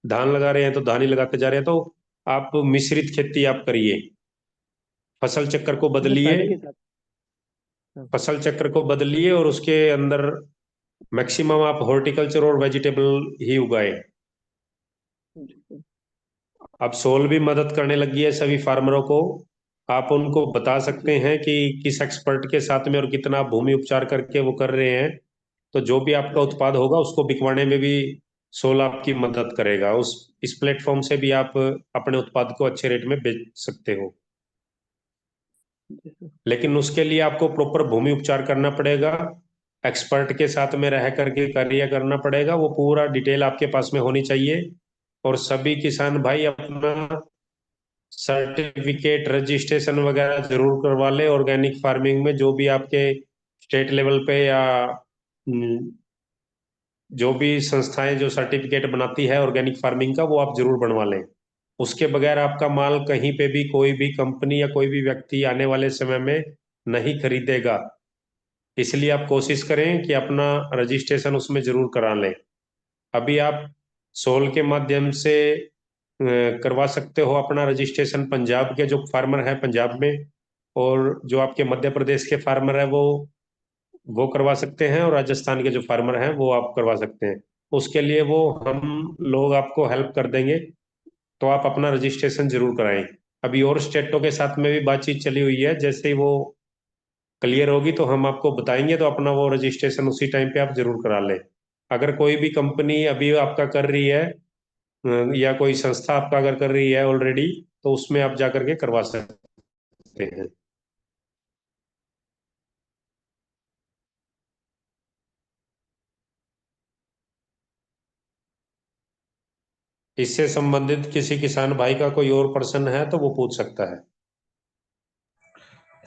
धान लगा रहे हैं तो धान ही लगाते जा रहे हैं, तो आप मिश्रित खेती आप करिए, फसल चक्र को जैसे बदलिए। पहले के साथ। हाँ। फसल चक्र को बदलिए और उसके अंदर मैक्सिमम आप हॉर्टिकल्चर और वेजिटेबल ही उगाए। जी सर। अब सोल भी मदद करने लगी है सभी फार्मरों को। आप उनको बता जी सकते हैं कि किस एक्सपर्ट के साथ में और कितना भूमि उपचार करके वो कर रहे हैं, तो जो भी आपका उत्पाद होगा उसको बिकवाने में भी सोल आपकी मदद करेगा। उस इस प्लेटफॉर्म से भी आप अपने उत्पाद को अच्छे रेट में बेच सकते हो। लेकिन उसके लिए आपको प्रॉपर भूमि उपचार करना पड़ेगा, एक्सपर्ट के साथ में रह करके कार्य करना पड़ेगा। वो पूरा डिटेल आपके पास में होनी चाहिए। और सभी किसान भाई अपना सर्टिफिकेट रजिस्ट्रेशन वगैरह जरूर करवा ले। ऑर्गेनिक फार्मिंग में जो भी आपके स्टेट लेवल पे या जो भी संस्थाएं जो सर्टिफिकेट बनाती है ऑर्गेनिक फार्मिंग का, वो आप जरूर बनवा लें। उसके बगैर आपका माल कहीं पे भी कोई भी कंपनी या कोई भी व्यक्ति आने वाले समय में नहीं खरीदेगा। इसलिए आप कोशिश करें कि अपना रजिस्ट्रेशन उसमें जरूर करा लें। अभी आप सोल के माध्यम से करवा सकते हो अपना रजिस्ट्रेशन। पंजाब के जो फार्मर है पंजाब में, और जो आपके मध्य प्रदेश के फार्मर है वो करवा सकते हैं, और राजस्थान के जो फार्मर हैं वो आप करवा सकते हैं। उसके लिए वो हम लोग आपको हेल्प कर देंगे। तो आप अपना रजिस्ट्रेशन जरूर कराएं। अभी और स्टेटों के साथ में भी बातचीत चली हुई है, जैसे ही वो क्लियर होगी तो हम आपको बताएंगे। तो अपना वो रजिस्ट्रेशन उसी टाइम पे आप जरूर करा लें। अगर कोई भी कंपनी अभी आपका कर रही है या कोई संस्था आपका अगर कर रही है ऑलरेडी, तो उसमें आप जा करके करवा सकते हैं। इससे संबंधित किसी किसान भाई का कोई और प्रश्न है तो वो पूछ सकता है।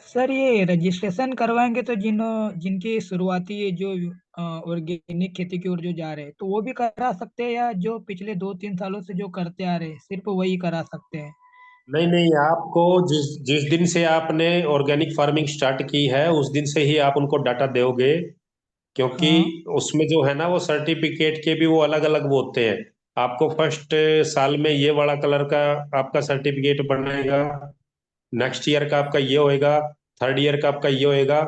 सर ये रजिस्ट्रेशन करवाएंगे तो जिनकी शुरुआती जो ऑर्गेनिक खेती की ओर जो जा रहे हैं तो वो भी करा सकते हैं, या जो पिछले 2-3 सालों से जो करते आ रहे हैं सिर्फ वही करा सकते हैं? नहीं नहीं, आपको जिस जिस दिन से आपने ऑर्गेनिक फार्मिंग स्टार्ट की है उस दिन से ही आप उनको डाटा दोगे। क्योंकि हाँ उसमें जो है ना वो सर्टिफिकेट के भी वो अलग अलग वो होते हैं। आपको फर्स्ट साल में ये वाला कलर का आपका सर्टिफिकेट बनेगा, नेक्स्ट ईयर का आपका ये होएगा, थर्ड ईयर का आपका ये होएगा,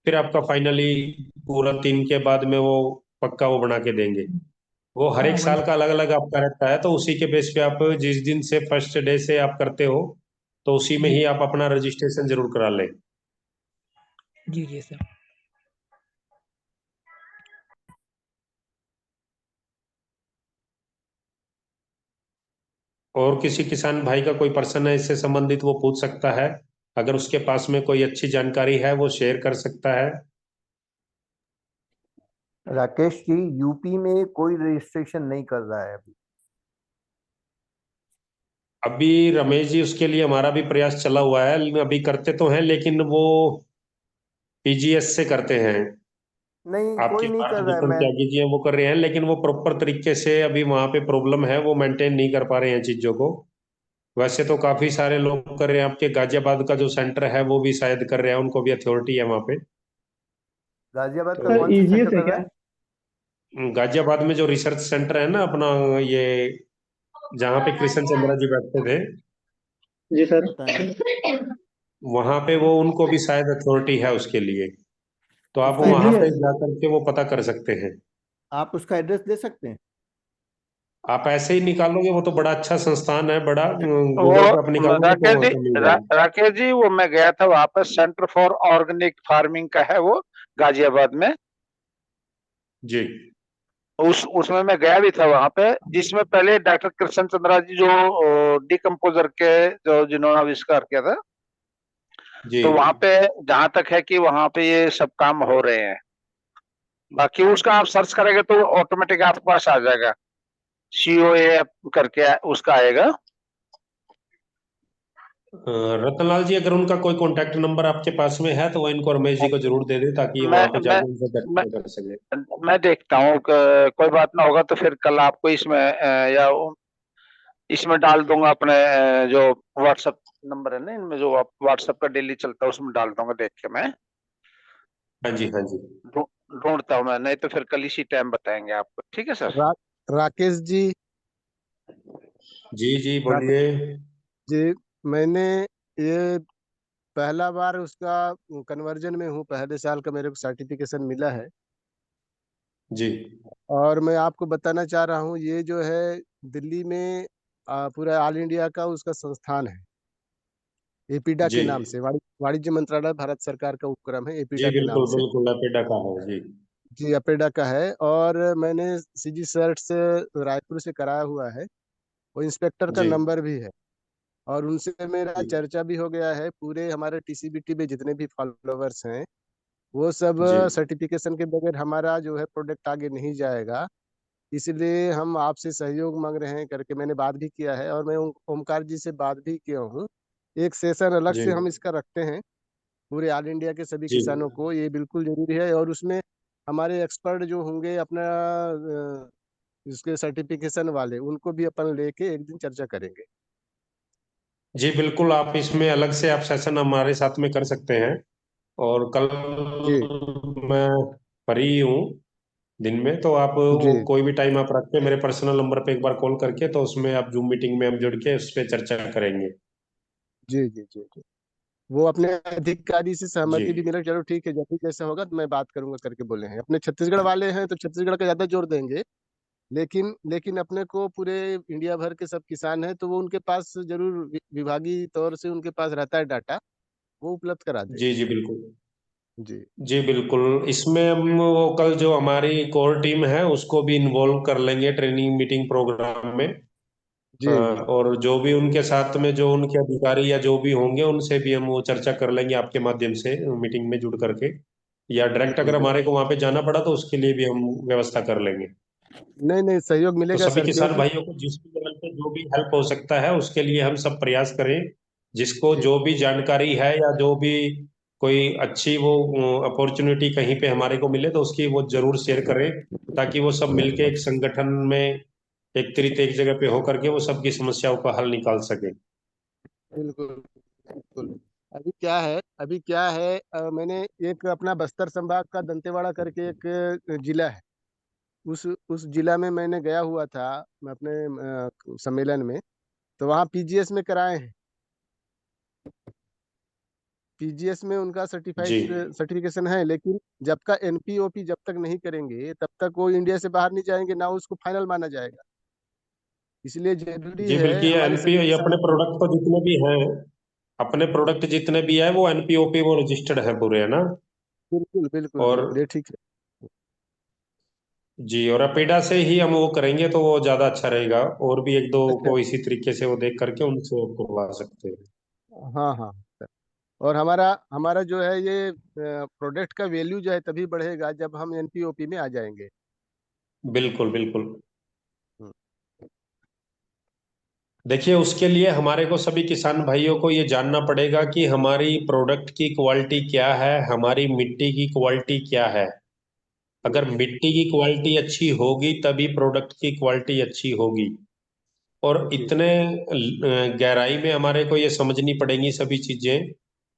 फिर आपका फाइनली पूरा 3 के बाद में वो पक्का वो बना के देंगे। वो हर हाँ एक वही। साल का अलग अलग आपका रहता है। तो उसी के बेस पे आप जिस दिन से फर्स्ट डे से आप करते हो तो उसी में जी ही आप अपना रजिस्ट्रेशन जरूर करा लें। जी जी सर। और किसी किसान भाई का कोई प्रश्न है इससे संबंधित वो पूछ सकता है। अगर उसके पास में कोई अच्छी जानकारी है वो शेयर कर सकता है। राकेश जी, यूपी में कोई रजिस्ट्रेशन नहीं कर रहा है अभी। अभी रमेश जी उसके लिए हमारा भी प्रयास चला हुआ है। अभी करते तो हैं लेकिन वो पीजीएस से करते हैं। नहीं, आपके कोई नहीं कर भारत रहा है। भूषण मैं त्यागी जी हैं वो कर रहे हैं, लेकिन वो प्रॉपर तरीके से अभी वहां पे प्रॉब्लम है, वो मेंटेन नहीं कर पा रहे हैं चीजों को। वैसे तो काफी सारे लोग कर रहे हैं। आपके गाजियाबाद का जो सेंटर है वो भी शायद कर रहे हैं, उनको भी अथॉरिटी है वहां पे। गाजियाबाद का तो सर कौन सा सेंटर ईजीएस है कर रहा क्या? है? गाजियाबाद में जो रिसर्च सेंटर है ना अपना, ये जहाँ पे कृष्ण चंद्रा जी बैठते थे, जी सर। पता नहीं। वहां पे वो उनको भी शायद अथॉरिटी है उसके लिए। तो आप उसका वहां एड्रेस, पे ईजीएस। जा करके वो पता कर सकते हैं। आप उसका एड्रेस दे सकते हैं? आप ऐसे ही निकालोगे, वो तो बड़ा अच्छा संस्थान है, बड़ा वो गूगल पे आप निकालोगे तो राकेश वहां जी, पे मिल जाएगा। राकेश जी, वो मैं गया था वहां पर, सेंटर फॉर ऑर्गेनिक फार्मिंग का है वो, गाजियाबाद में। जी उसमें मैं गया भी था वहां पे, जिसमें पहले डॉक्टर कृष्ण चंद्रा जी जो डिकम्पोजर के जो जिन्होंने आविष्कार किया था, जी। तो वहां पे जहां तक है कि वहां पे ये सब काम हो रहे हैं। बाकी उसका आप सर्च करेंगे तो ऑटोमेटिक आपके पास आ जाएगा, COA करके उसका आएगा। रतनलाल जी, अगर उनका कोई कांटेक्ट नंबर आपके पास में है तो वो इनको रमेश जी को जरूर दे दे, ताकि ये मैं वहां पे मैं जाके उनसे मैं कर सके। मैं देखता हूँ, कोई बात ना होगा तो फिर कल आपको इसमें या इसमें डाल दूंगा अपने जो व्हाट्सएप नंबर है ना, इनमें जो व्हाट्सएप का डेली चलता है उसमें डाल दूंगा, देख के मैं हाँ जी, हाँ जी। ढूंढता हूँ मैं, नहीं तो फिर कल इसी टाइम बताएंगे आपको। ठीक है सर। रा, राकेश जी, जी जी राकेश बोलिए। जी, मैंने ये पहला बार उसका कन्वर्जन में हूँ। पहले साल का मेरे को सर्टिफिकेशन मिला है। जी और मैं आपको बताना चाह रहा हूँ, ये जो है दिल्ली में पूरा ऑल इंडिया का उसका संस्थान है, एपीडा जी के नाम से। वाणिज्य मंत्रालय भारत सरकार का उपक्रम है, जी, एपीडा के नाम बिल्कुल से। बिल्कुल, अपेडा का है जी। जी अपेडा का है, और मैंने सीजी सर्ट से रायपुर से कराया हुआ है। वो इंस्पेक्टर का जी नंबर भी है, और उनसे मेरा जी चर्चा भी हो गया है। पूरे हमारे टीसीबीटी में जितने भी फॉलोवर्स हैं वो सब जी सर्टिफिकेशन के बगैर हमारा जो है प्रोडक्ट आगे नहीं जाएगा। इसलिए हम आपसे सहयोग मांग रहे हैं करके मैंने बात भी किया है, और मैं ओमकार जी से बात भी किया हूँ। एक सेशन अलग जी से हम इसका रखते हैं पूरे ऑल इंडिया के सभी जी किसानों को, ये बिल्कुल जरूरी है। और उसमें हमारे एक्सपर्ट जो होंगे अपना इसके सर्टिफिकेशन वाले, उनको भी अपन लेके एक दिन चर्चा करेंगे। जी बिल्कुल, आप इसमें अलग से आप सेशन हमारे साथ में कर सकते हैं। और कल जी मैं फ्री हूँ दिन में, तो आप जी वो कोई भी टाइम आप रख के मेरे पर्सनल नंबर पे एक बार कॉल करके, तो उसमें आप जूम मीटिंग में हम जुड़ के उस पर चर्चा करेंगे। जी जी जी जी। वो अपने अधिकारी से जी सहमति भी मिला, चलो ठीक है, जब भी जैसा होगा तो मैं बात करूंगा करके बोले हैं। अपने छत्तीसगढ़ वाले हैं तो छत्तीसगढ़ का ज्यादा जोर देंगे, लेकिन लेकिन अपने को पूरे इंडिया भर के सब किसान हैं तो वो उनके पास जरूर विभागीय तौर से उनके पास रहता है डाटा, वो उपलब्ध करा जी देंगे। जी बिल्कुल। जी जी बिल्कुल, इसमें हम वो कल जो हमारी कोर टीम है उसको भी इन्वॉल्व कर लेंगे ट्रेनिंग मीटिंग प्रोग्राम में। जी जी और जो भी उनके साथ में जो उनके अधिकारी या जो भी होंगे उनसे भी हम वो चर्चा कर लेंगे आपके माध्यम से मीटिंग में जुड़ करके, या डायरेक्ट बिल्कुल अगर बिल्कुल। हमारे को वहां पे जाना पड़ा तो उसके लिए भी हम व्यवस्था कर लेंगे। नहीं नहीं, सहयोग तो मिलेगा सभी सर, किसान क्योंकि भाइयों को जिस भी लेवल पे जो भी हेल्प हो सकता है उसके लिए हम सब प्रयास करें। जिसको जी जो भी जानकारी है या जो भी कोई अच्छी वो अपॉर्चुनिटी कहीं पे हमारे को मिले तो उसकी वो जरूर शेयर करें, ताकि वो सब मिलके एक संगठन में एकत्रित एक जगह पे होकर के वो सबकी समस्याओं का हल निकाल सके। बिल्कुल बिल्कुल। अभी क्या है, मैंने एक अपना बस्तर संभाग का दंतेवाड़ा करके एक जिला है, उस जिला में मैंने गया हुआ था, मैं अपने सम्मेलन में, तो वहाँ पीजीएस में कराए हैं। पीजीएस में उनका जी सर्टिफाइड सर्टिफिकेशन है, लेकिन जब का एनपीओपी जब तक नहीं करेंगे तब तक वो इंडिया से बाहर नहीं जाएंगे, ना उसको फाइनल माना जाएगा। इसलिए जरूरी जी, है बल्कि ये हमारे एनपीओ सभी ये अपने किसानों को। प्रोडक्ट तो जितने भी हैं, अपने प्रोडक्ट जितने भी है वो एनपीओपी वो रजिस्टर्ड है पूरे, है ना। बिल्कुल बिल्कुल और बिल्कुल, ये ठीक है। जी, और अपेडा से ही हम वो करेंगे तो वो ज्यादा अच्छा रहेगा। और भी एक दो अच्छा, को इसी तरीके से वो देख करके उनसे वो करवा सकते हैं। हाँ हाँ। और हमारा हमारा जो है ये प्रोडक्ट का वैल्यू जो है तभी बढ़ेगा जब हम एनपीओपी में आ जाएंगे। बिल्कुल बिल्कुल। हम्म, देखिए, उसके लिए हमारे को सभी किसान भाइयों को ये जानना पड़ेगा कि हमारी प्रोडक्ट की क्वालिटी क्या है, हमारी मिट्टी की क्वालिटी क्या है। जी अगर मिट्टी की क्वालिटी अच्छी होगी तभी प्रोडक्ट की क्वालिटी अच्छी होगी। और जी इतने गहराई में हमारे को ये समझनी पड़ेंगी सभी चीजें।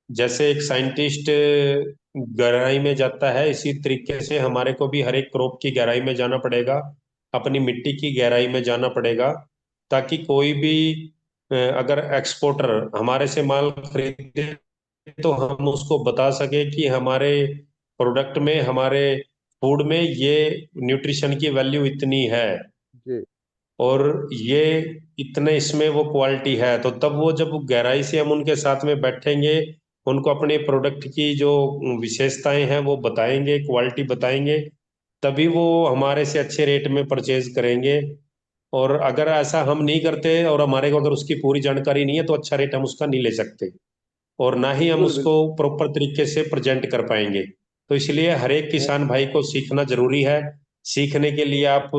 जैसे एक साइंटिस्ट गहराई में जाता है, इसी तरीके से हमारे को भी हर एक क्रॉप की गहराई में जाना पड़ेगा, अपनी मिट्टी की गहराई में जाना पड़ेगा, ताकि कोई भी अगर एक्सपोर्टर हमारे से माल खरीदे तो हम उसको बता सके कि हमारे प्रोडक्ट में, हमारे फूड में ये न्यूट्रिशन की वैल्यू इतनी है, जी और ये इतने इसमें वो क्वालिटी है। तो तब वो जब गहराई से हम उनके साथ में बैठेंगे, उनको अपने प्रोडक्ट की जो विशेषताएं हैं वो बताएंगे, क्वालिटी बताएंगे, तभी वो हमारे से अच्छे रेट में परचेज करेंगे। और अगर ऐसा हम नहीं करते और हमारे को अगर उसकी पूरी जानकारी नहीं है तो अच्छा रेट हम उसका नहीं ले सकते, और ना ही हम बिल्कुल उसको बिल्कुल। प्रॉपर तरीके से प्रेजेंट कर पाएंगे। तो इसलिए हर एक हाँ, किसान भाई को सीखना जरूरी है। सीखने के लिए आप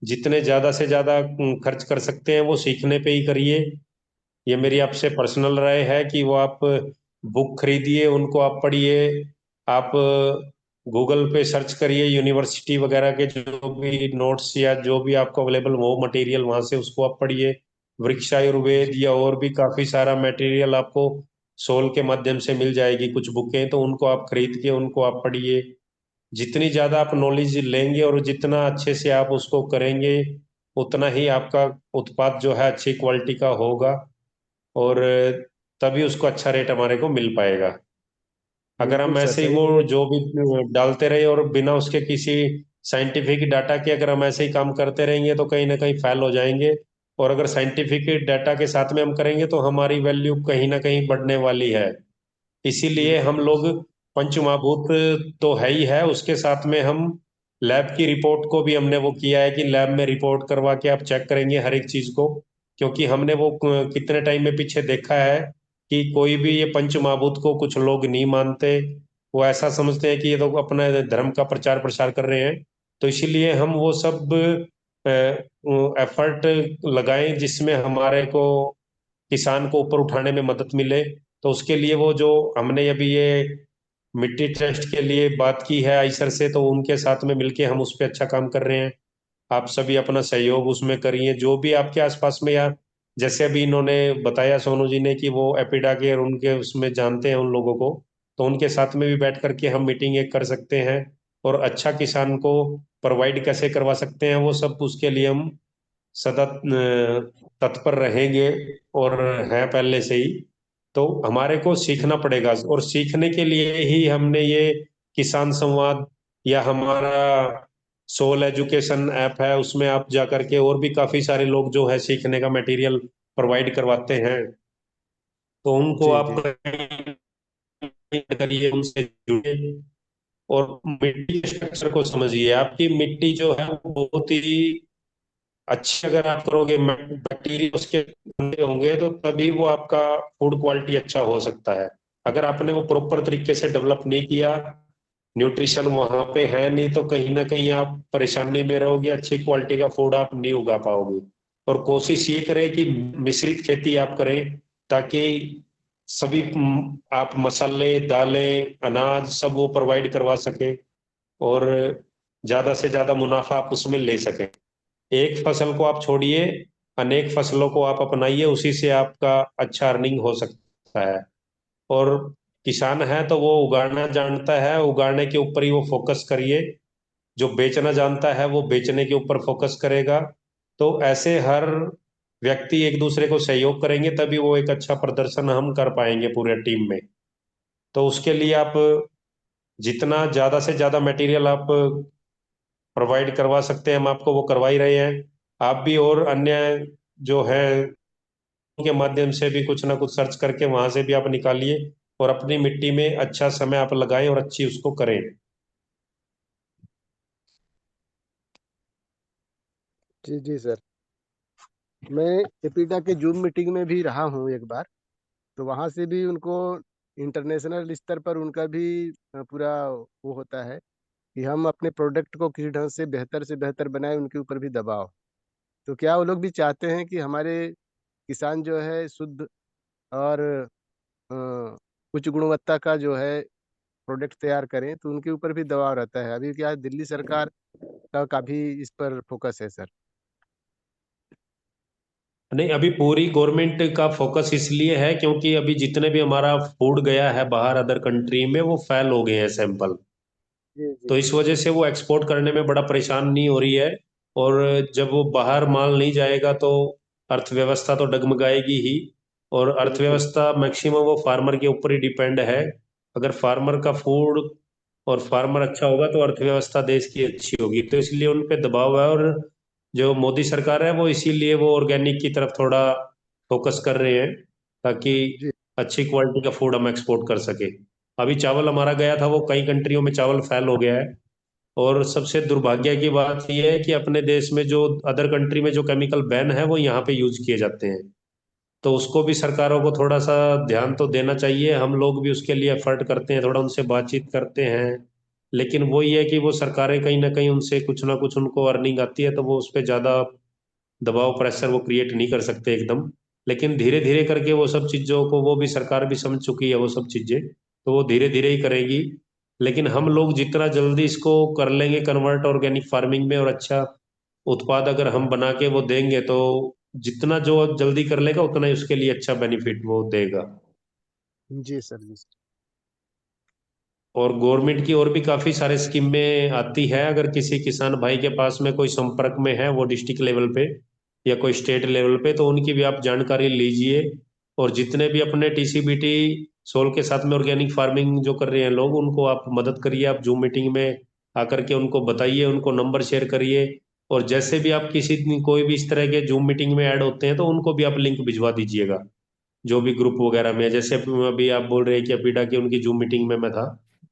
जितने ज्यादा से ज्यादा खर्च कर सकते हैं वो सीखने पे ही करिए। ये मेरी आपसे पर्सनल राय है कि वो आप बुक खरीदिए, उनको आप पढ़िए। आप गूगल पे सर्च करिए यूनिवर्सिटी वगैरह के जो भी नोट्स या जो भी आपको अवेलेबल हो मटेरियल, वहां से उसको आप पढ़िए। वृक्ष आयुर्वेद जी या और भी काफी सारा मटेरियल आपको सोल के माध्यम से मिल जाएगी कुछ बुकें, तो उनको आप खरीद के उनको आप पढ़िए। जितनी ज्यादा आप नॉलेज लेंगे और जितना अच्छे से आप उसको करेंगे, उतना ही आपका उत्पाद जो है अच्छी क्वालिटी का होगा, और तभी उसको अच्छा रेट हमारे को मिल पाएगा। अगर बिल्कुल हम सर, ऐसे ही सही वो बोले। जो भी डालते रहे और बिना उसके किसी साइंटिफिक डाटा के अगर हम ऐसे ही काम करते रहेंगे तो कहीं ना कहीं फेल हो जाएंगे। और अगर साइंटिफिक डाटा के साथ में हम करेंगे तो हमारी वैल्यू कहीं ना कहीं बढ़ने वाली है। इसीलिए हम बिल्कुल लोग पंचमहाभूत तो है ही है, उसके साथ में हम लैब की रिपोर्ट को भी हमने वो किया है कि लैब में रिपोर्ट करवा के आप चेक करेंगे हर एक चीज को। क्योंकि हमने वो कितने टाइम में पीछे देखा है कि कोई भी ये पंचमहाभूत को कुछ लोग नहीं मानते। वो ऐसा समझते हैं कि ये तो अपना धर्म का प्रचार प्रसार कर रहे हैं। तो इसीलिए हम वो सब एफर्ट लगाएं जिसमें हमारे को किसान को ऊपर उठाने में मदद मिले। तो उसके लिए वो जो हमने अभी ये मिट्टी टेस्ट के लिए बात की है आईसर से, तो उनके साथ में मिलके हम उस पर अच्छा काम कर रहे हैं। आप सभी अपना सहयोग उसमें करिए, जो भी आपके आसपास में, या जैसे अभी इन्होंने बताया सोनू जी ने कि वो एपिडा के और उनके उसमें जानते हैं उन लोगों को, तो उनके साथ में भी बैठ करके हम मीटिंग एक कर सकते हैं। और अच्छा किसान को प्रोवाइड कैसे करवा सकते हैं वो सब, उसके लिए हम सदा तत्पर रहेंगे और हैं पहले से ही। तो हमारे को सीखना पड़ेगा, और सीखने के लिए ही हमने ये किसान संवाद या हमारा सोल एजुकेशन ऐप है, उसमें आप जा करके और भी काफी सारे लोग जो है सीखने का मटेरियल प्रोवाइड करवाते हैं। तो उनको जी आप जी करिए, उनसे जुड़े। और मिट्टी के स्ट्रक्चर को समझिए। आपकी मिट्टी जो है वो बहुत ही अच्छी अगर आप करोगे, बैक्टीरिया उसके गंदे होंगे तो तभी वो आपका फूड क्वालिटी अच्छा हो सकता है। अगर आपने वो प्रॉपर तरीके से डेवलप नहीं किया, न्यूट्रिशन वहां पे है नहीं, तो कहीं ना कहीं आप परेशानी में रहोगे, अच्छी क्वालिटी का फूड आप नहीं उगा पाओगे। और कोशिश ये करें कि मिश्रित खेती आप करें, ताकि सभी आप मसाले, दालें, अनाज सब वो प्रोवाइड करवा सके, और ज्यादा से ज्यादा मुनाफा आप उसमें ले सकें। एक फसल को आप छोड़िए, अनेक फसलों को आप अपनाइए, उसी से आपका अच्छा अर्निंग हो सकता है। और किसान है तो वो उगाना जानता है, उगाने के ऊपर ही वो फोकस करिए। जो बेचना जानता है वो बेचने के ऊपर फोकस करेगा। तो ऐसे हर व्यक्ति एक दूसरे को सहयोग करेंगे, तभी वो एक अच्छा प्रदर्शन हम कर पाएंगे पूरे टीम में। तो उसके लिए आप जितना ज्यादा से ज्यादा मटेरियल आप प्रोवाइड करवा सकते हैं, हम आपको वो करवा ही रहे हैं। आप भी और अन्य जो है के माध्यम से भी कुछ ना कुछ सर्च करके वहां से भी आप निकालिए, और अपनी मिट्टी में अच्छा समय आप लगाएं और अच्छी उसको करें। जी जी सर। मैं एपिडा के जूम मीटिंग में भी रहा हूँ एक बार। तो वहाँ से भी उनको इंटरनेशनल स्तर पर उनका भी पूरा वो होता है कि हम अपने प्रोडक्ट को किस ढंग से बेहतर बनाए, उनके ऊपर भी दबाव। तो क्या वो लोग भी चाहते हैं कि हमारे किसान जो है शुद्ध और उच्च गुणवत्ता का जो है प्रोडक्ट तैयार करें, तो उनके ऊपर भी दबाव रहता है। अभी क्या दिल्ली सरकार का काफी इस पर फोकस है सर। नहीं, अभी पूरी गवर्नमेंट का फोकस इसलिए है क्योंकि अभी जितने भी हमारा फूड गया है बाहर अदर कंट्री में, वो फेल हो गए हैं सैंपल। जी तो जी इस वजह से वो एक्सपोर्ट करने में बड़ा परेशान नहीं हो रही है। और जब वो बाहर माल नहीं जाएगा तो अर्थव्यवस्था तो डगमगाएगी ही। और बिल्कुल। अर्थव्यवस्था मैक्सिमम वो फार्मर के ऊपर ही डिपेंड है। अगर फार्मर का फूड और फार्मर अच्छा होगा तो अर्थव्यवस्था देश की अच्छी होगी। तो इसलिए उन पे दबाव है। और जो मोदी सरकार है वो इसीलिए वो ऑर्गेनिक की तरफ थोड़ा फोकस कर रहे हैं, ताकि जी अच्छी क्वालिटी का फूड हम एक्सपोर्ट कर सके। अभी चावल हमारा गया था, वो कई कंट्रियों में चावल फेल हो गया है। और सबसे दुर्भाग्य की बात यह है कि अपने देश में जो अदर कंट्री में जो केमिकल बैन है वो यहाँ पे यूज किए जाते हैं। तो उसको भी सरकारों को थोड़ा सा ध्यान तो देना चाहिए। हम लोग भी उसके लिए एफर्ट करते हैं, थोड़ा उनसे बातचीत करते हैं। लेकिन वो ये है कि वो सरकारें कहीं ना कहीं उनसे कुछ ना कुछ उनको अर्निंग आती है, तो वो उस पर ज्यादा दबाव प्रेशर वो क्रिएट नहीं कर सकते एकदम। लेकिन धीरे धीरे करके वो सब चीजों को वो भी सरकार भी समझ चुकी है वो सब चीजें, तो वो धीरे धीरे ही करेगी। लेकिन हम लोग जितना जल्दी इसको कर लेंगे कन्वर्ट ऑर्गेनिक फार्मिंग में, और अच्छा उत्पाद अगर हम बना के वो देंगे, तो जितना जो जल्दी कर लेगा उतना ही उसके लिए अच्छा बेनिफिट वो देगा। जी सर जी सर। और गवर्नमेंट की और भी काफी सारे स्कीमें आती है। अगर किसी किसान भाई के पास में कोई संपर्क में है वो डिस्ट्रिक्ट लेवल पे या कोई स्टेट लेवल पे, तो उनकी भी आप जानकारी लीजिए। और जितने भी अपने टीसीबीटी सोल के साथ में ऑर्गेनिक फार्मिंग जो कर रहे हैं लोग, उनको आप मदद करिए। आप जूम मीटिंग में आकर के उनको बताइए, उनको नंबर शेयर करिए। और जैसे भी आप किसी कोई भी इस तरह के जूम मीटिंग में ऐड होते हैं, तो उनको भी आप लिंक भिजवा दीजिएगा, जो भी ग्रुप वगैरह में है। जैसे अभी आप बोल रहे हैं कि अपीडा की उनकी जूम मीटिंग में मैं था,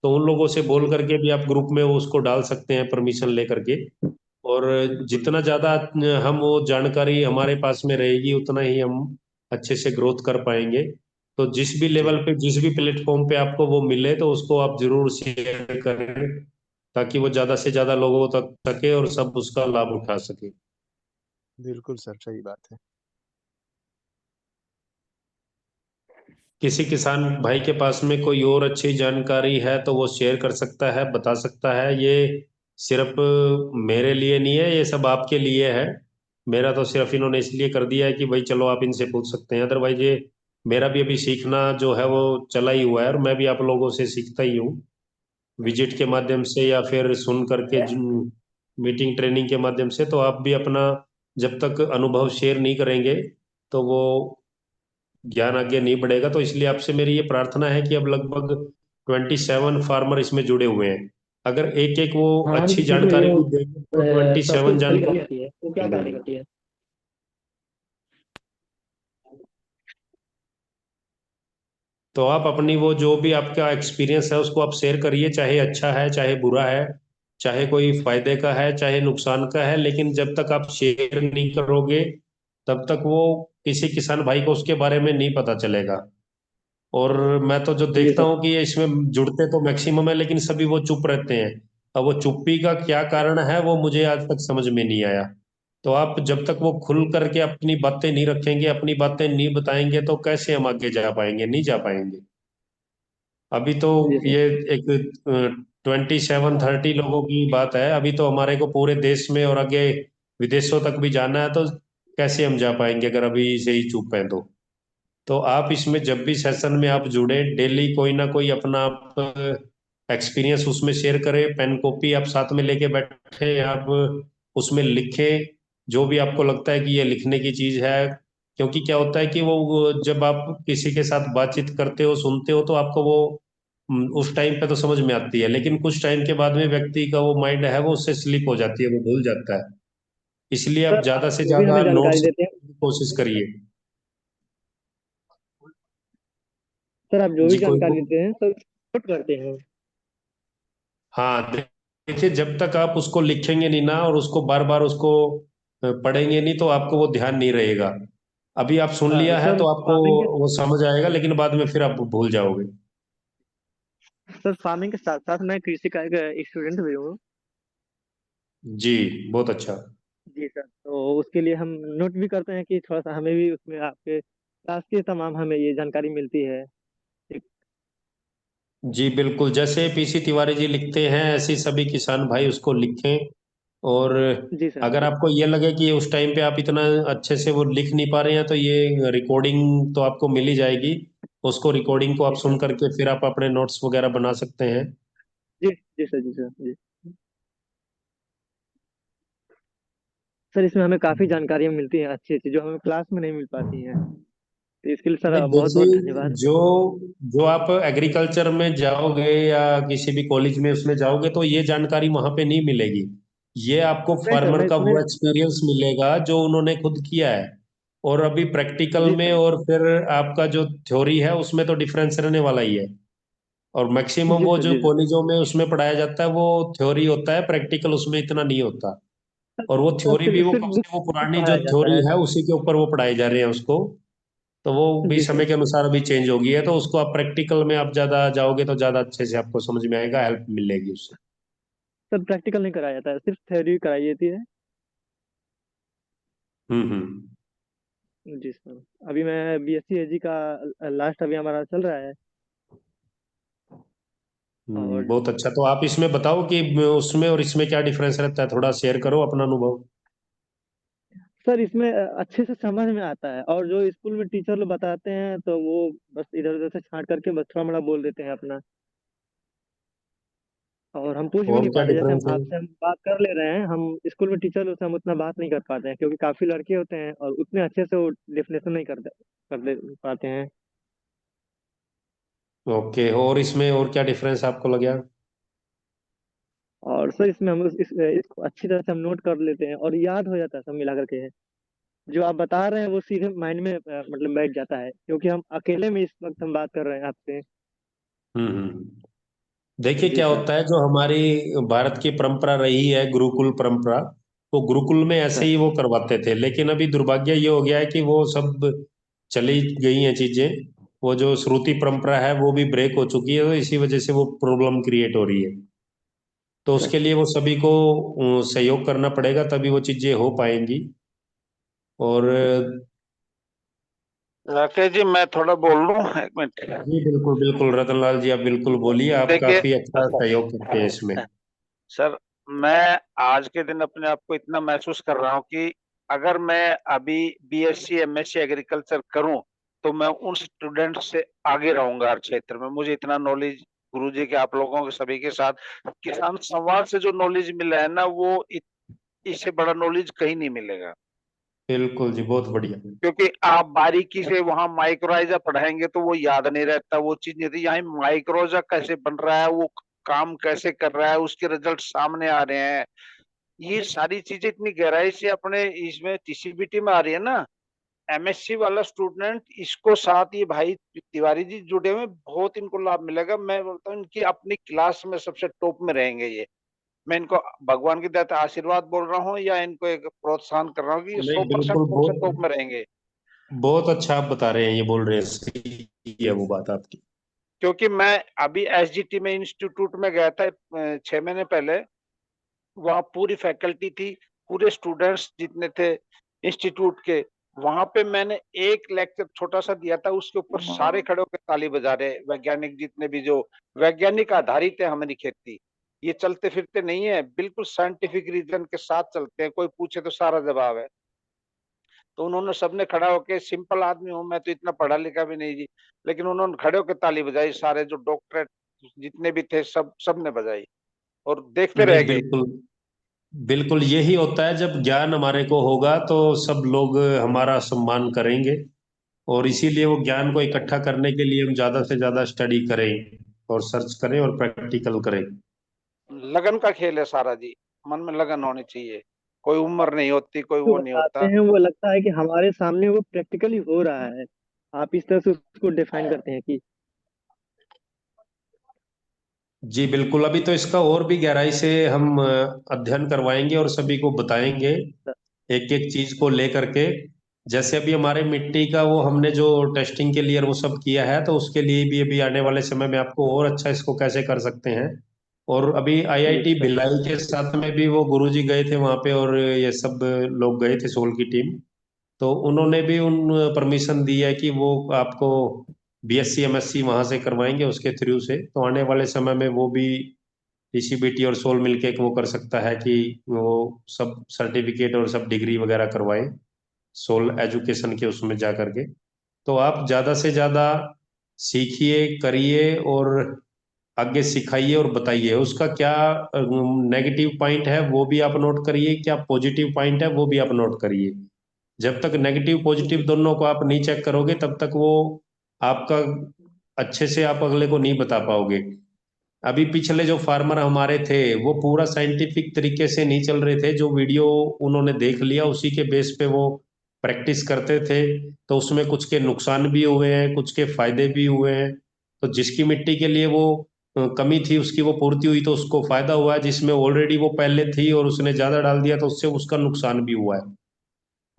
तो उन लोगों से बोल करके भी आप ग्रुप में उसको डाल सकते हैं परमिशन ले करके। और जितना ज्यादा हम वो जानकारी हमारे पास में रहेगी उतना ही हम अच्छे से ग्रोथ कर पाएंगे। तो जिस भी जी लेवल पे जिस भी प्लेटफॉर्म पे आपको वो मिले तो उसको आप जरूर शेयर करें, ताकि वो ज्यादा से ज्यादा लोगों तक सके और सब उसका लाभ उठा सके। बिल्कुल सर, सही बात है। किसी किसान भाई के पास में कोई और अच्छी जानकारी है तो वो शेयर कर सकता है, बता सकता है। ये सिर्फ मेरे लिए नहीं है, ये सब आपके लिए है। मेरा तो सिर्फ इन्होंने इसलिए कर दिया है कि भाई चलो आप इनसे पूछ सकते हैं, अदरवाइज ये मेरा भी अभी सीखना जो है वो चला ही हुआ है, और मैं भी आप लोगों से सीखता ही हूँ, विजिट के माध्यम से या फिर सुन करके मीटिंग ट्रेनिंग के माध्यम से। तो आप भी अपना जब तक अनुभव शेयर नहीं करेंगे तो वो ज्ञान आगे नहीं बढ़ेगा। तो इसलिए आपसे मेरी ये प्रार्थना है कि अब लगभग 27 फार्मर इसमें जुड़े हुए हैं, अगर एक एक वो हाँ अच्छी ठीक है, जानकारी वो भी देंगे तो 27 टॉपिक सही जानकारी करती है, वो क्या कार्य मिलेंगे। करती है? तो आप अपनी वो जो भी आपका एक्सपीरियंस है उसको आप शेयर करिए, चाहे अच्छा है चाहे बुरा है, चाहे कोई फायदे का है चाहे नुकसान का है, लेकिन जब तक आप शेयर नहीं करोगे तब तक वो किसी किसान भाई को उसके बारे में नहीं पता चलेगा। और मैं तो जो जी देखता सर। हूँ कि ये इसमें जुड़ते तो मैक्सिमम है लेकिन सभी वो चुप रहते हैं। अब वो चुप्पी का क्या कारण है वो मुझे आज तक समझ में नहीं आया। तो आप जब तक वो खुल करके अपनी बातें नहीं रखेंगे, अपनी बातें नहीं बताएंगे, तो कैसे हम आगे जा पाएंगे? नहीं जा पाएंगे। अभी तो जी सर। ये एक 27-30 लोगों की बात है, अभी तो हमारे को पूरे देश में और आगे विदेशों तक भी जाना है, तो कैसे हम जा पाएंगे अगर अभी से ही चुप हैं तो आप इसमें जब भी सेशन में आप जुड़े डेली कोई ना कोई अपना आप एक्सपीरियंस उसमें शेयर करें, पेन कॉपी आप साथ में लेके बैठे, आप उसमें लिखें जो भी आपको लगता है कि ये लिखने की चीज है। क्योंकि क्या होता है कि वो जब आप किसी के साथ बातचीत करते हो सुनते हो तो आपको वो उस टाइम पे तो समझ में आती है, लेकिन कुछ टाइम के बाद में व्यक्ति का वो माइंड है वो उससे स्लिप हो जाती है, वो भूल जाता है। इसलिए आप सर आप ज्यादा से जो भी हमें ज्यादा जानकारी नोट्स देते हैं, की कोशिश करिए। सर आप जो भी जी कोई जानकारी देते हैं सब नोट करते हैं। हाँ देखिए, जब तक आप उसको लिखेंगे नहीं ना और उसको बार बार उसको पढ़ेंगे नहीं तो आपको वो ध्यान नहीं रहेगा। अभी आप सुन लिया है सर तो आपको फार्मिंग के वो समझ आएगा, लेकिन बाद में फिर आप भूल जाओगे। सर फार्मिंग के साथ साथ मैं कृषि का एक स्टूडेंट भी हूँ। जी बहुत अच्छा। जी सर, तो उसके लिए हम नोट भी करते हैं कि थोड़ा सा हमें भी उसमें आपके क्लास के तमाम हमें ये जानकारी मिलती है। ठीक। जी बिल्कुल, जैसे पीसी तिवारी जी लिखते हैं ऐसे ही सभी किसान भाई उसको लिखें। और जी सर। अगर जी आपको ये लगे कि उस टाइम पे आप इतना अच्छे से वो लिख नहीं पा रहे हैं तो ये रिकॉर्डिंग तो आपको मिल ही जाएगी। उसको रिकॉर्डिंग को आप जी सर। सुन करके फिर आप अपने नोट्स वगैरह बना सकते हैं। जी जी सर। जी सर। जी सर, इसमें हमें काफ़ी जानकारियाँ मिलती हैं अच्छी अच्छी जो हमें क्लास में नहीं मिल पाती हैं। तो इसके लिए सर नहीं बहुत बहुत देखिए, धन्यवाद। जो जो आप एग्रीकल्चर में जाओगे या किसी भी कॉलेज में उसमें जाओगे तो ये जानकारी वहां पे नहीं मिलेगी। ये आपको नहीं सर, फार्मर मैं का इसमें। वो एक्सपीरियंस मिलेगा जो उन्होंने खुद किया है। और अभी प्रैक्टिकल जी में सर। और फिर आपका जो थ्योरी है उसमें तो डिफरेंस रहने वाला ही है। और मैक्सिमम जी वो सर। जो जी सर। कॉलेजों में उसमें पढ़ाया जाता है वो थ्योरी होता है, प्रैक्टिकल उसमें इतना नहीं होता। और वो थ्योरी भी सिर्फ वो सिर्फ कब बुक से वो पुरानी जो पढ़ाया जाता थ्योरी है। है उसी के ऊपर वो पढ़ाए जा रहे हैं उसको। तो वो भी जी समय सर। के अनुसार अभी चेंज हो गई है, तो उसको आप प्रैक्टिकल में आप ज्यादा जाओगे तो ज्यादा अच्छे से आपको समझ में आएगा, हेल्प मिलेगी उससे। सर प्रैक्टिकल नहीं कराया जाता है, सिर्फ थ्योरी कराई जाती है। हम्म। जी सर। अभी मैं बीएससी एजी का लास्ट अभी हमारा चल रहा है। और बहुत अच्छा। तो आप इसमें बताओ कि उसमें और इसमें क्या डिफरेंस रहता है, थोड़ा शेयर करो अपना अनुभव। सर इसमें अच्छे से समझ में आता है, और जो स्कूल में टीचर लोग बताते हैं तो वो बस इधर उधर से छांट करके बस थोड़ा मोड़ा बोल देते हैं अपना। और हम पूछ भी और नहीं क्या पाते, जैसे हम डिफरेंस है? आपसे हम बात कर ले रहे हैं, हम स्कूल में टीचर लोग से हम उतना बात नहीं कर पाते हैं क्योंकि काफी लड़के होते हैं और उतने अच्छे से वो डेफिनेशन नहीं कर दे पाते हैं। ओके, और इसमें और क्या डिफरेंस आपको लगा? और सर इसमें हम इसको अच्छी तरह से हम नोट कर लेते हैं और याद हो जाता है सब मिला करके। जो आप बता रहे हैं वो सीधे माइंड में मतलब बैठ जाता है, क्योंकि हम अकेले में इस वक्त हम बात कर रहे हैं आपसे। हम्म। देखिए जी क्या सर। होता है, जो हमारी भारत की परंपरा रही है गुरुकुल परंपरा, तो गुरुकुल में ऐसे सर ही वो करवाते थे, लेकिन अभी दुर्भाग्य ये हो गया है कि वो सब चली गई हैं चीजें। वो जो श्रुति परंपरा है वो भी ब्रेक हो चुकी है, तो इसी वजह से वो प्रॉब्लम क्रिएट हो रही है। तो सर उसके लिए वो सभी को सहयोग करना पड़ेगा, तभी वो चीजें हो पाएंगी। और राकेश जी, मैं थोड़ा बोल लूं, एक मिनट। जी बिल्कुल बिल्कुल रतनलाल जी, आप बिल्कुल बोलिए, आप देखिए काफी अच्छा सहयोग करते हैं इसमें। सर, मैं आज के दिन अपने आप को इतना महसूस कर रहा हूँ कि अगर मैं अभी बीएससी एमएससी एग्रीकल्चर करूं तो मैं उन स्टूडेंट से आगे रहूंगा हर क्षेत्र में। मुझे इतना नॉलेज गुरुजी के, आप लोगों के सभी के साथ किसान संवाद से जो नॉलेज मिला है ना, वो इससे बड़ा नॉलेज कहीं नहीं मिलेगा। बिल्कुल जी, बहुत बढ़िया। क्योंकि आप बारीकी से वहां माइक्रोराइजा पढ़ाएंगे तो वो याद नहीं रहता, वो चीज नहीं थी। यहाँ माइक्रोजा कैसे बन रहा है, वो काम कैसे कर रहा है, उसके रिजल्ट सामने आ रहे हैं। ये सारी चीजें इतनी गहराई से अपने इसमें टीसीबीटी में आ रही है ना। एमएससी वाला स्टूडेंट इसको साथ, ये भाई तिवारी जी जुड़े हुए, बहुत इनको लाभ मिलेगा। मैं बोलता हूँ इनकी अपनी क्लास में सबसे टॉप में रहेंगे ये। मैं इनको भगवान की दया से आशीर्वाद बोल रहा हूँ या इनको एक प्रोत्साहन कर रहा हूँ कि ये नहीं 100% बिल्कुल, सबसे बहुत टॉप में रहेंगे। बहुत अच्छा आप बता रहे हैं, ये बोल रहे हैं, सही है वो बात आपकी। क्योंकि मैं अभी एसजीटी में इंस्टीट्यूट में गया था 6 महीने पहले। वहाँ पूरी फैकल्टी थी, पूरे स्टूडेंट्स जितने थे इंस्टीट्यूट के। वहां पे मैंने एक लेक्चर छोटा सा दिया था, उसके ऊपर सारे खड़े होकर ताली बजा रहे। वैज्ञानिक जितने भी, जो वैज्ञानिक आधारित है हमारी खेती, ये चलते फिरते नहीं है, बिल्कुल साइंटिफिक रीजन के साथ चलते हैं। कोई पूछे तो सारा जवाब है। तो उन्होंने सबने खड़ा होके, सिंपल आदमी हूं मैं तो, इतना पढ़ा लिखा भी नहीं जी, लेकिन उन्होंने खड़े होकर ताली बजाई। सारे जो डॉक्टरेट जितने भी थे, सबने बजाई और देखते रह नहीं गए। बिल्कुल बिल्कुल, यही होता है, जब ज्ञान हमारे को होगा तो सब लोग हमारा सम्मान करेंगे। और इसीलिए वो ज्ञान को इकट्ठा करने के लिए हम ज्यादा से ज्यादा स्टडी करें और सर्च करें और प्रैक्टिकल करें। लगन का खेल है सारा जी, मन में लगन होनी चाहिए। कोई उम्र नहीं होती, कोई जो वो नहीं बताते होता। हैं वो लगता है कि हमारे सामने वो प्रैक्टिकली हो रहा है। आप इस तरह से उसको डिफाइन करते हैं कि जी बिल्कुल, अभी तो इसका और भी गहराई से हम अध्ययन करवाएंगे और सभी को बताएंगे, एक एक चीज को लेकर के। जैसे अभी हमारे मिट्टी का वो हमने जो टेस्टिंग के लिए वो सब किया है, तो उसके लिए भी अभी आने वाले समय में आपको और अच्छा इसको कैसे कर सकते हैं। और अभी जी आईआईटी सर। भिलाई के साथ में भी वो गुरुजी गए थे वहां पे, और ये सब लोग गए थे, सोल की टीम। तो उन्होंने भी उन परमिशन दी है कि वो आपको बीएससी एमएससी वहां से करवाएंगे उसके थ्रू से। तो आने वाले समय में वो भी टीसीबीटी और सोल मिलके वो कर सकता है कि वो सब सर्टिफिकेट और सब डिग्री वगैरह करवाएं सोल एजुकेशन के उसमें जा करके। तो आप ज्यादा से ज्यादा सीखिए, करिए और आगे सिखाइए और बताइए उसका क्या नेगेटिव पॉइंट है वो भी आप नोट करिए, क्या पॉजिटिव पॉइंट है वो भी आप नोट करिए। जब तक नेगेटिव पॉजिटिव दोनों को आप नहीं चेक करोगे तब तक वो आपका अच्छे से आप अगले को नहीं बता पाओगे। अभी पिछले जो फार्मर हमारे थे वो पूरा साइंटिफिक तरीके से नहीं चल रहे थे, जो वीडियो उन्होंने देख लिया उसी के बेस पे वो प्रैक्टिस करते थे। तो उसमें कुछ के नुकसान भी हुए हैं, कुछ के फायदे भी हुए हैं। तो जिसकी मिट्टी के लिए वो कमी थी उसकी वो पूर्ति हुई तो उसको फायदा हुआ है, जिसमें ऑलरेडी वो पहले थी और उसने ज्यादा डाल दिया तो उससे उसका नुकसान भी हुआ है।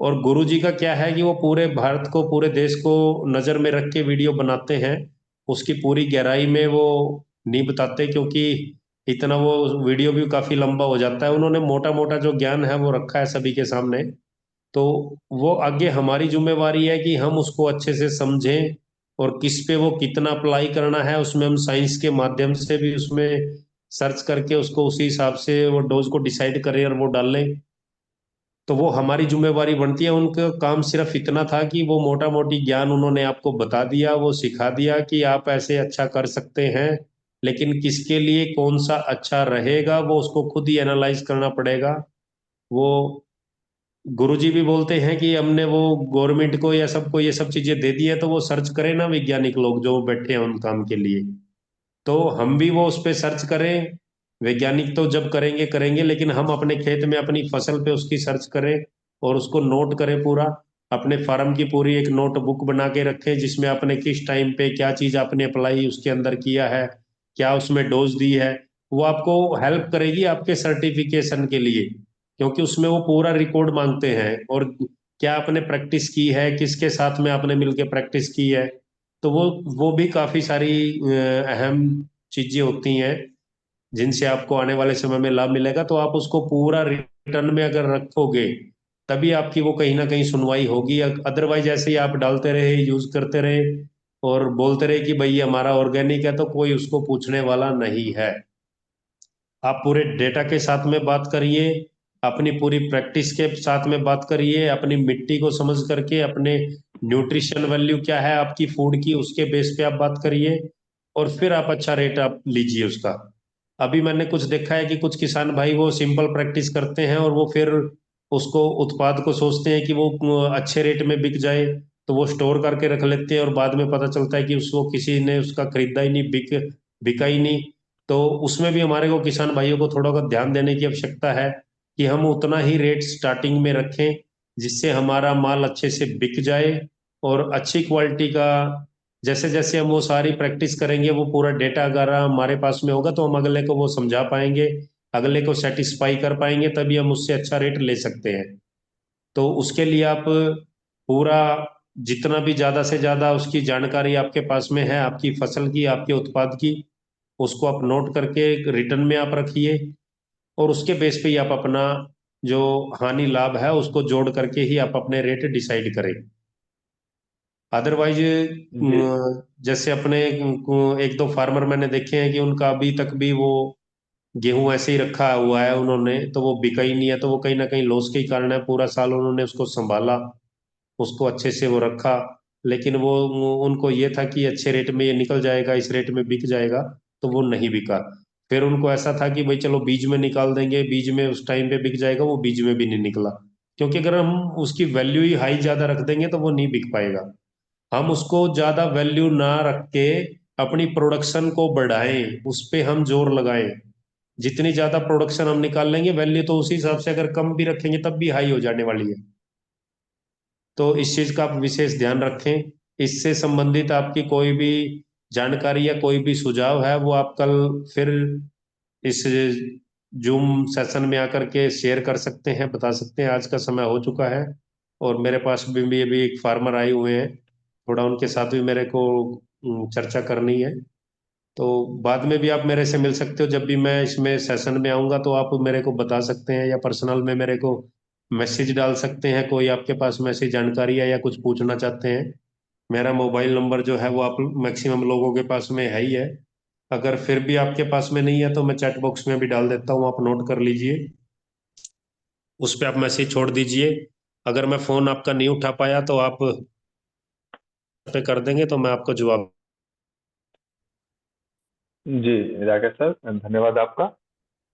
और गुरु जी का क्या है कि वो पूरे भारत को, पूरे देश को नजर में रख के वीडियो बनाते हैं। उसकी पूरी गहराई में वो नहीं बताते, क्योंकि इतना वो वीडियो भी काफी लंबा हो जाता है। उन्होंने मोटा मोटा जो ज्ञान है वो रखा है सभी के सामने। तो वो आगे हमारी जिम्मेवारी है कि हम उसको अच्छे से समझें और किस पे वो कितना अप्लाई करना है, उसमें हम साइंस के माध्यम से भी उसमें सर्च करके उसको उसी हिसाब से वो डोज को डिसाइड करें और वो डालें। तो वो हमारी जिम्मेवारी बनती है। उनका काम सिर्फ इतना था कि वो मोटा मोटी ज्ञान उन्होंने आपको बता दिया, वो सिखा दिया कि आप ऐसे अच्छा कर सकते हैं। लेकिन किसके लिए कौन सा अच्छा रहेगा वो उसको खुद ही एनालाइज करना पड़ेगा। वो गुरुजी भी बोलते हैं कि हमने वो गवर्नमेंट को या सबको ये सब चीजें दे दी है, तो वो सर्च करें ना, वैज्ञानिक लोग जो बैठे हैं उन काम के लिए। तो हम भी वो उस पे सर्च करें। वैज्ञानिक तो जब करेंगे करेंगे, लेकिन हम अपने खेत में अपनी फसल पे उसकी सर्च करें और उसको नोट करें पूरा। अपने फार्म की पूरी एक नोटबुक बना के रखें जिसमें आपने किस टाइम पे क्या चीज आपने अप्लाई उसके अंदर किया है, क्या उसमें डोज दी है, वो आपको हेल्प करेगी आपके सर्टिफिकेशन के लिए, क्योंकि उसमें वो पूरा रिकॉर्ड मांगते हैं, और क्या आपने प्रैक्टिस की है, किसके साथ में आपने मिलके प्रैक्टिस की है। तो वो भी काफी सारी अहम चीजें होती हैं जिनसे आपको आने वाले समय में लाभ मिलेगा। तो आप उसको पूरा रिटर्न में अगर रखोगे तभी आपकी वो कहीं ना कहीं सुनवाई होगी। अदरवाइज ऐसे ही आप डालते रहे, यूज करते रहे और बोलते रहे कि भाई ये हमारा ऑर्गेनिक है, तो कोई उसको पूछने वाला नहीं है। आप पूरे डेटा के साथ में बात करिए, अपनी पूरी प्रैक्टिस के साथ में बात करिए, अपनी मिट्टी को समझ करके, अपने न्यूट्रिशन वैल्यू क्या है आपकी फूड की, उसके बेस पे आप बात करिए, और फिर आप अच्छा रेट आप लीजिए उसका। अभी मैंने कुछ देखा है कि कुछ किसान भाई वो सिंपल प्रैक्टिस करते हैं और वो फिर उसको उत्पाद को सोचते हैं कि वो अच्छे रेट में बिक जाए, तो वो स्टोर करके रख लेते हैं और बाद में पता चलता है कि उसको किसी ने उसका खरीदा ही नहीं, बिका ही नहीं। तो उसमें भी हमारे को किसान भाइयों को थोड़ा बहुत ध्यान देने की आवश्यकता है कि हम उतना ही रेट स्टार्टिंग में रखें जिससे हमारा माल अच्छे से बिक जाए और अच्छी क्वालिटी का। जैसे जैसे हम वो सारी प्रैक्टिस करेंगे, वो पूरा डेटा अगर हमारे पास में होगा तो हम अगले को वो समझा पाएंगे, अगले को सेटिस्फाई कर पाएंगे, तभी हम उससे अच्छा रेट ले सकते हैं। तो उसके लिए आप पूरा जितना भी ज्यादा से ज्यादा उसकी जानकारी आपके पास में है आपकी फसल की, आपके उत्पाद की, उसको आप नोट करके रिटर्न में आप रखिए, और उसके बेस पे ही आप अपना जो हानि लाभ है उसको जोड़ करके ही आप अपने रेट डिसाइड करें। अदरवाइज जी जैसे अपने एक दो फार्मर मैंने देखे हैं कि उनका अभी तक भी वो गेहूं ऐसे ही रखा हुआ है उन्होंने, तो वो बिका ही नहीं है, तो वो कहीं ना कहीं लॉस के ही कारण है। पूरा साल उन्होंने उसको संभाला, उसको अच्छे से वो रखा, लेकिन वो उनको ये था कि अच्छे रेट में ये निकल जाएगा, इस रेट में बिक जाएगा, तो वो नहीं बिका। फिर उनको ऐसा था कि भाई चलो बीज में निकाल देंगे, बीज में उस टाइम पे बिक जाएगा, वो बीज में भी नहीं निकला, क्योंकि अगर हम उसकी वैल्यू ही हाई ज्यादा रख देंगे तो वो नहीं बिक पाएगा। हम उसको ज्यादा वैल्यू ना रख के अपनी प्रोडक्शन को बढ़ाएं, उस पे हम जोर लगाएं। जितनी ज्यादा प्रोडक्शन हम निकाल लेंगे, वैल्यू तो उसी हिसाब से अगर कम भी रखेंगे तब भी हाई हो जाने वाली है। तो इस चीज का आप विशेष ध्यान रखें। इससे संबंधित आपकी कोई भी जानकारी या कोई भी सुझाव है वो आप कल फिर इस जूम सेशन में आकर के शेयर कर सकते हैं, बता सकते हैं। आज का समय हो चुका है और मेरे पास भी अभी एक फार्मर आए हुए हैं, थोड़ा उनके साथ भी मेरे को चर्चा करनी है। तो बाद में भी आप मेरे से मिल सकते हो, जब भी मैं इसमें सेशन में आऊंगा तो आप मेरे को बता सकते हैं, या पर्सनल में मेरे को मैसेज डाल सकते हैं। कोई आपके पास में ऐसी जानकारी है या कुछ पूछना चाहते हैं, मेरा मोबाइल नंबर जो है वो आप मैक्सिमम लोगों के पास में है ही है। अगर फिर भी आपके पास में नहीं है तो मैं चैट बॉक्स में भी डाल देता हूँ, आप नोट कर लीजिए, उस पर आप मैसेज छोड़ दीजिए। अगर मैं फोन आपका नहीं उठा पाया तो आप पे कर देंगे तो मैं आपको जवाब। जी राकेश सर, धन्यवाद आपका।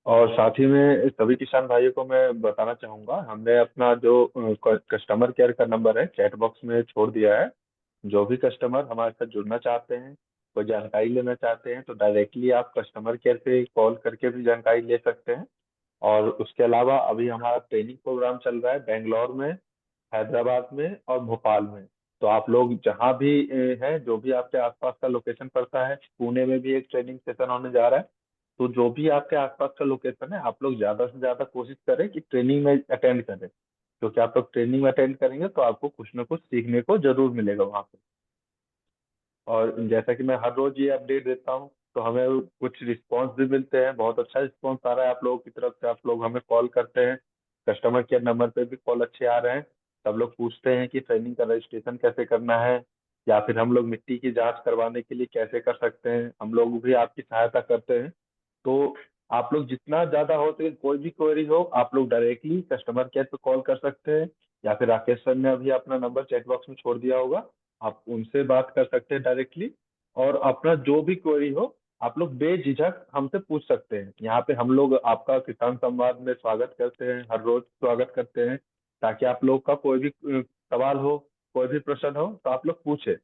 और साथ ही में सभी किसान भाइयों को मैं बताना चाहूंगा, हमने अपना जो कस्टमर केयर का नंबर है चैट बॉक्स में छोड़ दिया है। जो भी कस्टमर हमारे साथ जुड़ना चाहते हैं, कोई जानकारी लेना चाहते हैं, तो डायरेक्टली आप कस्टमर केयर पे कॉल करके भी जानकारी ले सकते हैं। और उसके अलावा अभी हमारा ट्रेनिंग प्रोग्राम चल रहा है बेंगलोर में, हैदराबाद में और भोपाल में। तो आप लोग जहाँ भी हैं, जो भी आपके आसपास का लोकेशन पड़ता है, पुणे में भी एक ट्रेनिंग सेशन होने जा रहा है। तो जो भी आपके आसपास का लोकेशन है, आप लोग ज्यादा से ज्यादा कोशिश करें कि ट्रेनिंग में अटेंड करें, क्योंकि आप लोग ट्रेनिंग में अटेंड करेंगे तो आपको कुछ ना कुछ सीखने को जरूर मिलेगा वहाँ पे। और जैसा कि मैं हर रोज ये अपडेट देता हूँ, तो हमें कुछ रिस्पॉन्स भी मिलते हैं, बहुत अच्छा रिस्पॉन्स आ रहा है आप लोगों की तरफ से। आप लोग हमें कॉल करते हैं, कस्टमर केयर नंबर पे भी कॉल अच्छे आ रहे हैं। सब लोग पूछते हैं कि ट्रेनिंग का रजिस्ट्रेशन कैसे करना है, या फिर हम लोग मिट्टी की जांच करवाने के लिए कैसे कर सकते हैं, हम लोग भी आपकी सहायता करते हैं। तो आप लोग जितना ज्यादा हो सके, कोई भी क्वेरी हो, आप लोग डायरेक्टली कस्टमर केयर पे कॉल कर सकते हैं, या फिर राकेश सर ने अभी अपना नंबर चैट बॉक्स में छोड़ दिया होगा, आप उनसे बात कर सकते हैं डायरेक्टली। और अपना जो भी क्वेरी हो, आप लोग बेझिझक हमसे पूछ सकते हैं। यहाँ पे हम लोग आपका किसान संवाद में स्वागत करते हैं, हर रोज स्वागत करते हैं, ताकि आप लोग का कोई भी सवाल हो, कोई भी प्रश्न हो, तो आप लोग पूछे।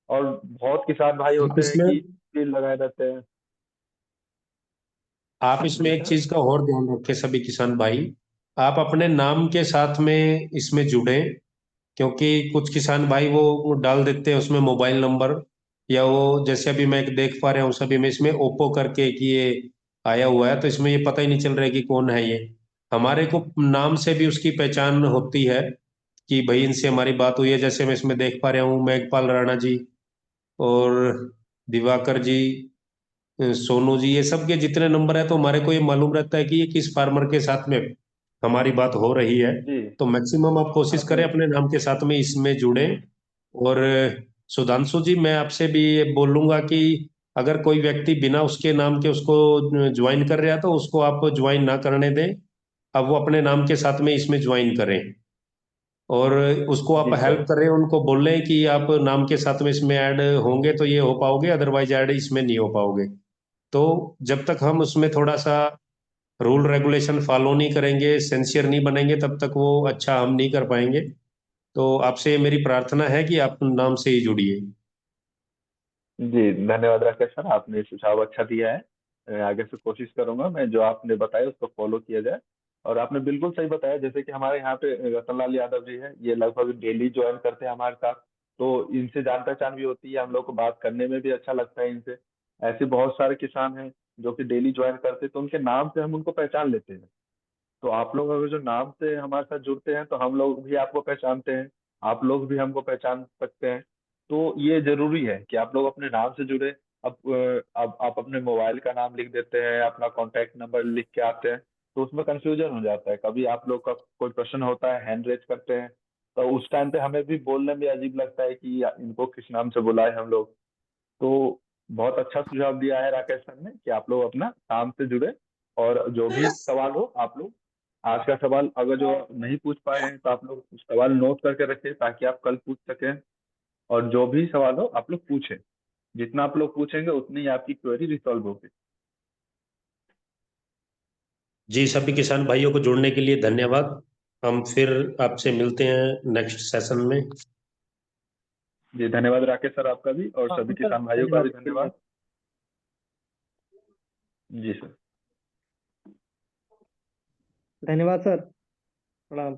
और बहुत किसान भाई आप होते हैं इसमें कि तीर लगाए रहते हैं। आप इसमें जी एक सर। चीज का और ध्यान रखें सभी किसान भाई, आप अपने नाम के साथ में इसमें जुड़े, क्योंकि कुछ किसान भाई वो डाल देते हैं उसमें मोबाइल नंबर या वो जैसे अभी मैं एक देख पा रहा हूँ सभी में, इसमें ओप्पो करके कि ये आया हुआ है, तो इसमें ये पता ही नहीं चल रहा है कि कौन है ये। हमारे को नाम से भी उसकी पहचान होती है कि भाई इनसे हमारी बात हुई है। जैसे मैं इसमें देख पा रहा हूँ मेघपाल राणा जी और दिवाकर जी, सोनू जी, ये सब के जितने नंबर है तो हमारे को ये मालूम रहता है कि ये किस फार्मर के साथ में हमारी बात हो रही है। जी। तो मैक्सिमम आप कोशिश करें अपने नाम के साथ में इसमें जुड़े। और सुधांशु जी, मैं आपसे भी ये बोलूंगा कि अगर कोई व्यक्ति बिना उसके नाम के उसको ज्वाइन कर रहा है तो उसको आप ज्वाइन ना करने दें। अब वो अपने नाम के साथ में इसमें ज्वाइन करें, और उसको आप जी हेल्प सर। करें, उनको बोलें कि आप नाम के साथ में इसमें ऐड होंगे तो ये हो पाओगे, अदरवाइज ऐड इसमें नहीं हो पाओगे। तो जब तक हम उसमें थोड़ा सा रूल रेगुलेशन फॉलो नहीं करेंगे, सिंसियर नहीं बनेंगे, तब तक वो अच्छा हम नहीं कर पाएंगे। तो आपसे मेरी प्रार्थना है कि आप नाम से ही जुड़िए। जी धन्यवाद राकेश सर, आपने सुझाव अच्छा दिया है। आगे से कोशिश करूंगा मैं जो आपने बताया उसको फॉलो किया जाए। और आपने बिल्कुल सही बताया, जैसे कि हमारे यहाँ पे रतनलाल यादव जी हैं, ये लगभग डेली ज्वाइन करते हैं हमारे साथ। तो इनसे जान पहचान भी होती है, हम लोग को बात करने में भी अच्छा लगता है इनसे। ऐसे बहुत सारे किसान हैं जो कि डेली ज्वाइन करते हैं, तो उनके नाम से हम उनको पहचान लेते हैं। तो आप लोग अगर जो नाम से हमारे साथ जुड़ते हैं तो हम लोग भी आपको पहचानते हैं, आप लोग भी हमको पहचान सकते हैं। तो ये जरूरी है कि आप लोग अपने नाम से जुड़े। अब आप अपने मोबाइल का नाम लिख देते हैं, अपना कॉन्टैक्ट नंबर लिख के आते हैं, तो उसमें कंफ्यूजन हो जाता है। कभी आप लोग का कोई प्रश्न होता है, हैंड रेज करते हैं, तो उस टाइम पे हमें भी बोलने में अजीब लगता है कि इनको किस नाम से बुलाए हम लोग। तो बहुत अच्छा सुझाव दिया है राकेश सर ने कि आप लोग अपना काम से जुड़े। और जो भी सवाल हो आप लोग, आज का सवाल अगर जो नहीं पूछ पाए हैं तो आप लोग सवाल नोट करके रखें ताकि आप कल पूछ सकें। और जो भी सवाल हो आप लोग पूछें, जितना आप लोग पूछेंगे उतनी ही आपकी क्वेरी रिसॉल्व होगी। जी, सभी किसान भाइयों को जुड़ने के लिए धन्यवाद। हम फिर आपसे मिलते हैं नेक्स्ट सेशन में। जी धन्यवाद राकेश सर आपका भी, और हाँ सभी सर, किसान भाइयों का धन्यवाद भी इसके लिए। धन्यवाद। जी सर। धन्यवाद सर, प्रणाम।